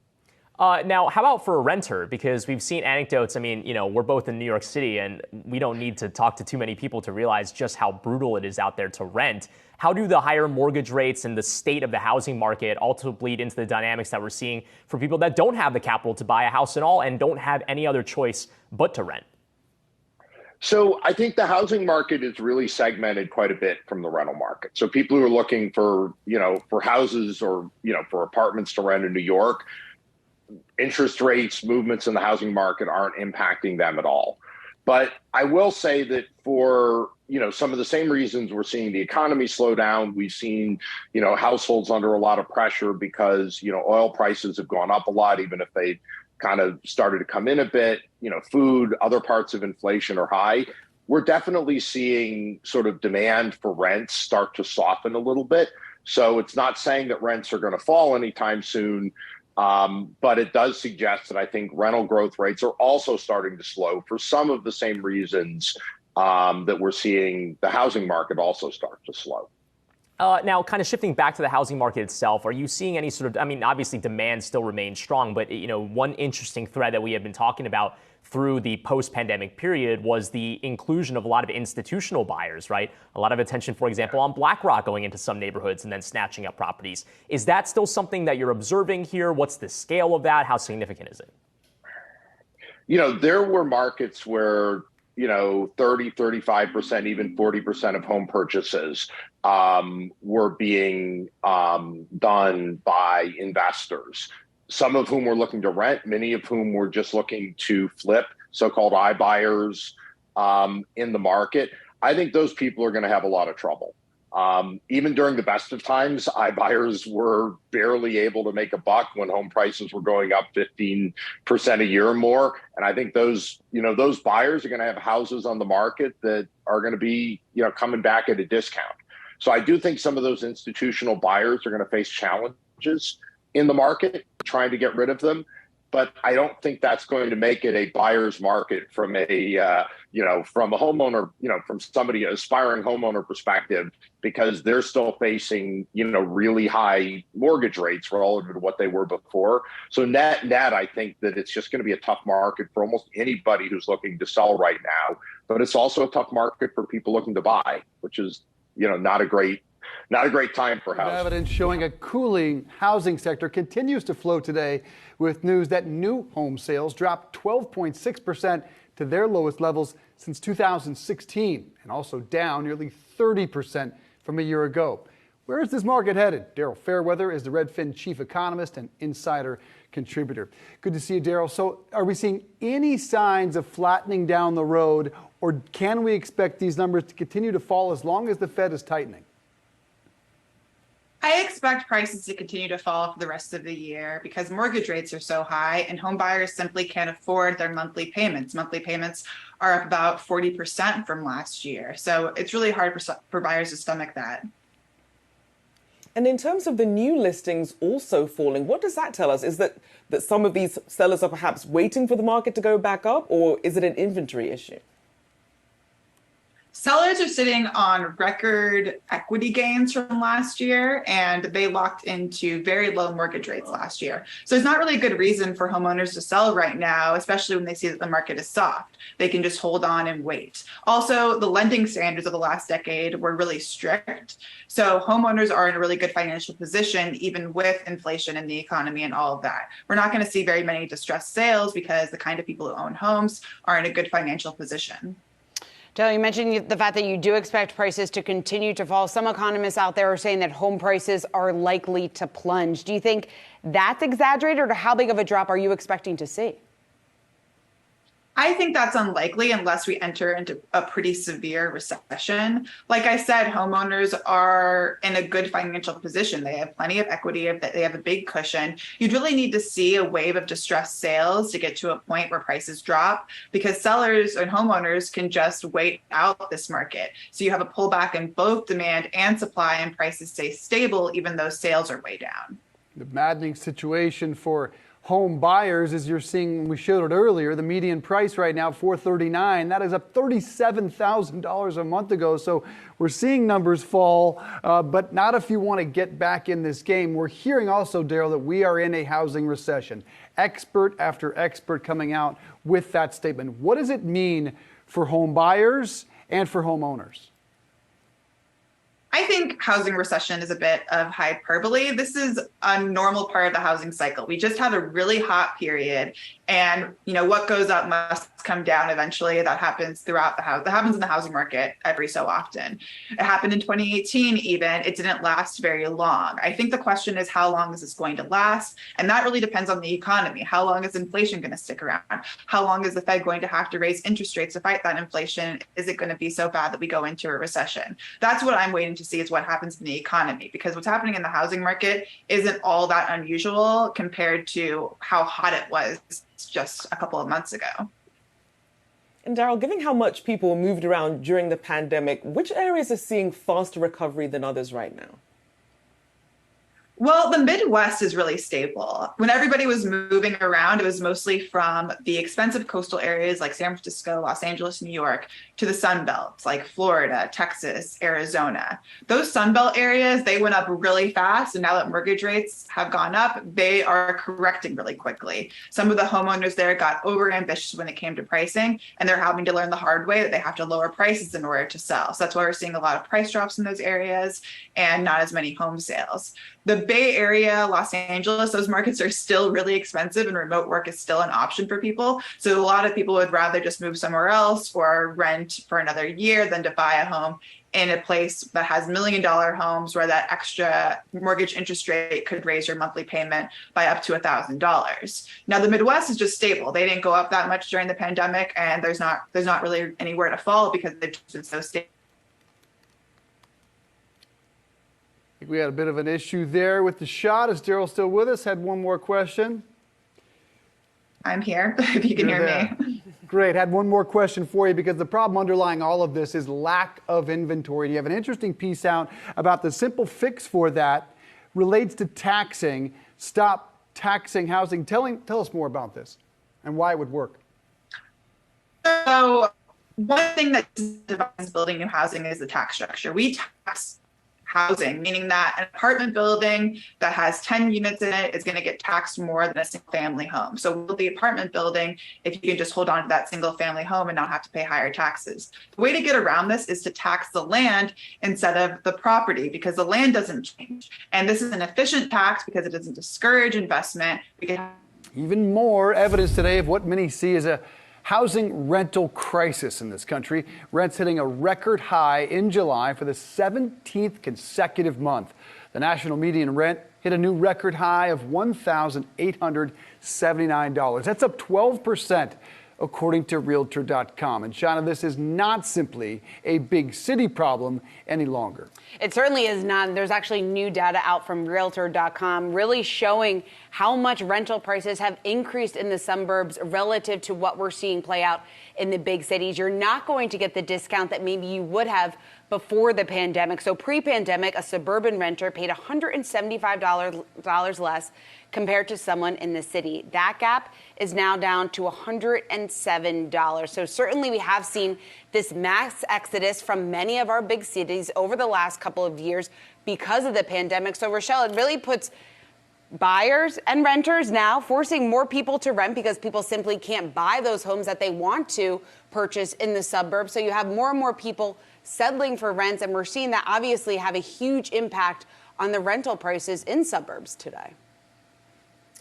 Now, how about for a renter? Because we've seen anecdotes. I mean, we're both in New York City, and we don't need to talk to too many people to realize just how brutal it is out there to rent. How do the higher mortgage rates and the state of the housing market also bleed into the dynamics that we're seeing for people that don't have the capital to buy a house at all and don't have any other choice but to rent? So I think the housing market is really segmented quite a bit from the rental market. So people who are looking for, for houses or, for apartments to rent in New York, interest rates, movements in the housing market aren't impacting them at all. But I will say that for, some of the same reasons we're seeing the economy slow down, we've seen, households under a lot of pressure because, oil prices have gone up a lot, even if they kind of started to come in a bit, food, other parts of inflation are high. We're definitely seeing sort of demand for rents start to soften a little bit. So it's not saying that rents are going to fall anytime soon. But it does suggest that I think rental growth rates are also starting to slow for some of the same reasons that we're seeing the housing market also start to slow. Now, kind of shifting back to the housing market itself, are you seeing any sort of, obviously demand still remains strong, but, one interesting thread that we have been talking about through the post-pandemic period was the inclusion of a lot of institutional buyers, right? A lot of attention, for example, on BlackRock going into some neighborhoods and then snatching up properties. Is that still something that you're observing here? What's the scale of that? How significant is it? There were markets where, 30, 35%, even 40% of home purchases were being done by investors. Some of whom were looking to rent, many of whom were just looking to flip, so-called iBuyers in the market. I think those people are going to have a lot of trouble. Even during the best of times, iBuyers were barely able to make a buck when home prices were going up 15% a year or more. And I think those buyers are going to have houses on the market that are going to be, coming back at a discount. So I do think some of those institutional buyers are going to face challenges in the market, trying to get rid of them. But I don't think that's going to make it a buyer's market from a, from a homeowner, from somebody, aspiring homeowner perspective, because they're still facing, really high mortgage rates relative to what they were before. So net, I think that it's just going to be a tough market for almost anybody who's looking to sell right now. But it's also a tough market for people looking to buy, which is, not a great time for housing. Evidence showing a cooling housing sector continues to flow today with news that new home sales dropped 12.6% to their lowest levels since 2016 and also down nearly 30% from a year ago. Where is this market headed? Daryl Fairweather is the Redfin chief economist and insider contributor. Good to see you, Daryl. So are we seeing any signs of flattening down the road, or can we expect these numbers to continue to fall as long as the Fed is tightening? I expect prices to continue to fall for the rest of the year because mortgage rates are so high and home buyers simply can't afford their monthly payments. Monthly payments are up about 40% from last year. So it's really hard for buyers to stomach that. And in terms of the new listings also falling, what does that tell us? Is that some of these sellers are perhaps waiting for the market to go back up, or is it an inventory issue? Sellers are sitting on record equity gains from last year, and they locked into very low mortgage rates last year. So there's not really a good reason for homeowners to sell right now, especially when they see that the market is soft. They can just hold on and wait. Also, the lending standards of the last decade were really strict. So homeowners are in a really good financial position, even with inflation in the economy and all of that. We're not going to see very many distressed sales because the kind of people who own homes are in a good financial position. Jill, you mentioned the fact that you do expect prices to continue to fall. Some economists out there are saying that home prices are likely to plunge. Do you think that's exaggerated, or how big of a drop are you expecting to see? I think that's unlikely unless we enter into a pretty severe recession. Like I said, homeowners are in a good financial position. They have plenty of equity, they have a big cushion. You'd really need to see a wave of distressed sales to get to a point where prices drop, because sellers and homeowners can just wait out this market. So you have a pullback in both demand and supply, and prices stay stable even though sales are way down. The maddening situation for home buyers, as you're seeing, we showed it earlier, the median price right now, $439,000. That is up $37,000 a month ago. So we're seeing numbers fall, but not if you want to get back in this game. We're hearing also, Daryl, that we are in a housing recession. Expert after expert coming out with that statement. What does it mean for home buyers and for homeowners? I think housing recession is a bit of hyperbole. This is a normal part of the housing cycle. We just had a really hot period, and what goes up must come down eventually. That happens throughout the house. That happens in the housing market every so often. It happened in 2018 even. It didn't last very long. I think the question is, how long is this going to last? And that really depends on the economy. How long is inflation going to stick around? How long is the Fed going to have to raise interest rates to fight that inflation? Is it going to be so bad that we go into a recession? That's what I'm waiting to see, is what happens in the economy, because what's happening in the housing market isn't all that unusual compared to how hot it was just a couple of months ago. And Daryl, given how much people moved around during the pandemic, which areas are seeing faster recovery than others right now? Well, the Midwest is really stable. When everybody was moving around, it was mostly from the expensive coastal areas like San Francisco, Los Angeles, New York, to the Sun Belts like Florida, Texas, Arizona. Those Sun Belt areas, they went up really fast. And now that mortgage rates have gone up, they are correcting really quickly. Some of the homeowners there got overambitious when it came to pricing, and they're having to learn the hard way that they have to lower prices in order to sell. So that's why we're seeing a lot of price drops in those areas and not as many home sales. The Bay Area, Los Angeles, those markets are still really expensive, and remote work is still an option for people. So a lot of people would rather just move somewhere else or rent for another year than to buy a home in a place that has $1 million homes where that extra mortgage interest rate could raise your monthly payment by up to $1,000. Now, the Midwest is just stable. They didn't go up that much during the pandemic, and there's not really anywhere to fall because they've just been so stable. I think we had a bit of an issue there with the shot. Is Daryl still with us? Had one more question. I'm here, if you can hear me. Great. Had one more question for you, because the problem underlying all of this is lack of inventory. You have an interesting piece out about the simple fix for that relates to taxing. Stop taxing housing. Tell us more about this and why it would work. So one thing that divides building new housing is the tax structure. We tax housing, meaning that an apartment building that has 10 units in it is going to get taxed more than a single family home. So with the apartment building, if you can just hold on to that single family home and not have to pay higher taxes. The way to get around this is to tax the land instead of the property, because the land doesn't change. And this is an efficient tax because it doesn't discourage investment. Even more evidence today of what many see as a housing rental crisis in this country. Rents hitting a record high in July for the 17th consecutive month. The national median rent hit a new record high of $1,879. That's up 12%, according to Realtor.com. And Shauna, this is not simply a big city problem any longer. It certainly is not. There's actually new data out from Realtor.com really showing how much rental prices have increased in the suburbs relative to what we're seeing play out in the big cities. You're not going to get the discount that maybe you would have before the pandemic. So pre-pandemic, a suburban renter paid $175 less compared to someone in the city. That gap is now down to $107. So certainly we have seen this mass exodus from many of our big cities over the last couple of years because of the pandemic. So Rochelle, it really puts buyers and renters now forcing more people to rent because people simply can't buy those homes that they want to purchase in the suburbs. So you have more and more people settling for rents, and we're seeing that obviously have a huge impact on the rental prices in suburbs today.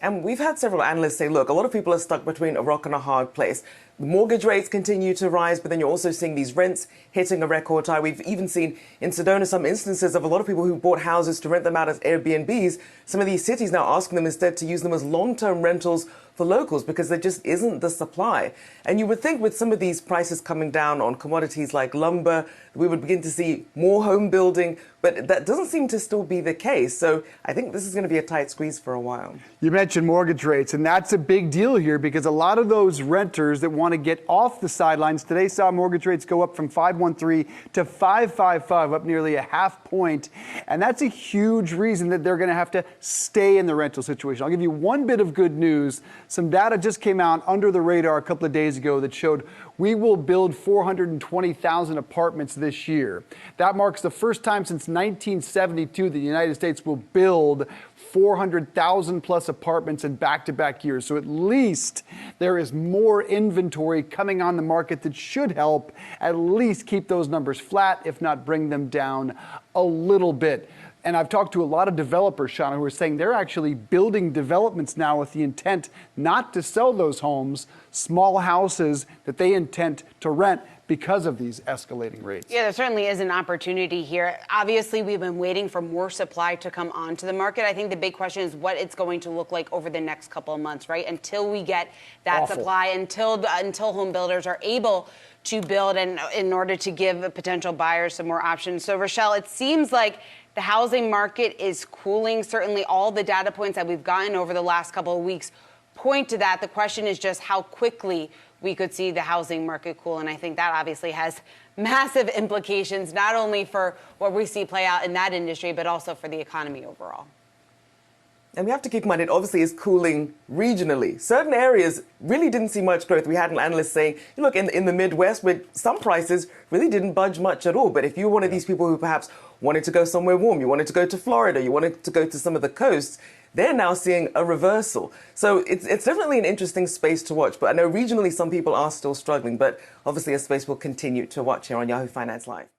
And we've had several analysts say, look, a lot of people are stuck between a rock and a hard place. The mortgage rates continue to rise, but then you're also seeing these rents hitting a record high. We've even seen in Sedona some instances of a lot of people who bought houses to rent them out as Airbnbs. Some of these cities now asking them instead to use them as long-term rentals for locals because there just isn't the supply. And you would think with some of these prices coming down on commodities like lumber, we would begin to see more home building, but that doesn't seem to still be the case. So I think this is going to be a tight squeeze for a while. You mentioned mortgage rates, and that's a big deal here because a lot of those renters that want to get off the sidelines today saw mortgage rates go up from 5.13 to 5.55, up nearly a half point. And that's a huge reason that they're going to have to stay in the rental situation. I'll give you one bit of good news. Some data just came out under the radar a couple of days ago that showed we will build 420,000 apartments this year. That marks the first time since 1972 that the United States will build 400,000 plus apartments in back-to-back years. So at least there is more inventory coming on the market that should help at least keep those numbers flat, if not bring them down a little bit. And I've talked to a lot of developers, Shauna, who are saying they're actually building developments now with the intent not to sell those homes, small houses that they intend to rent because of these escalating rates. Yeah, there certainly is an opportunity here. Obviously, we've been waiting for more supply to come onto the market. I think the big question is what it's going to look like over the next couple of months, right? Until we get that supply, until home builders are able to build and in order to give potential buyers some more options. So, Rochelle, it seems like the housing market is cooling. Certainly all the data points that we've gotten over the last couple of weeks point to that. The question is just how quickly we could see the housing market cool. And I think that obviously has massive implications, not only for what we see play out in that industry, but also for the economy overall. And we have to keep in mind, it obviously is cooling regionally. Certain areas really didn't see much growth. We had an analyst saying, look, in the Midwest, where some prices really didn't budge much at all. But if you're one of these people who perhaps wanted to go somewhere warm, you wanted to go to Florida, you wanted to go to some of the coasts, they're now seeing a reversal. So it's definitely an interesting space to watch. But I know regionally some people are still struggling. But obviously a space we'll continue to watch here on Yahoo Finance Live.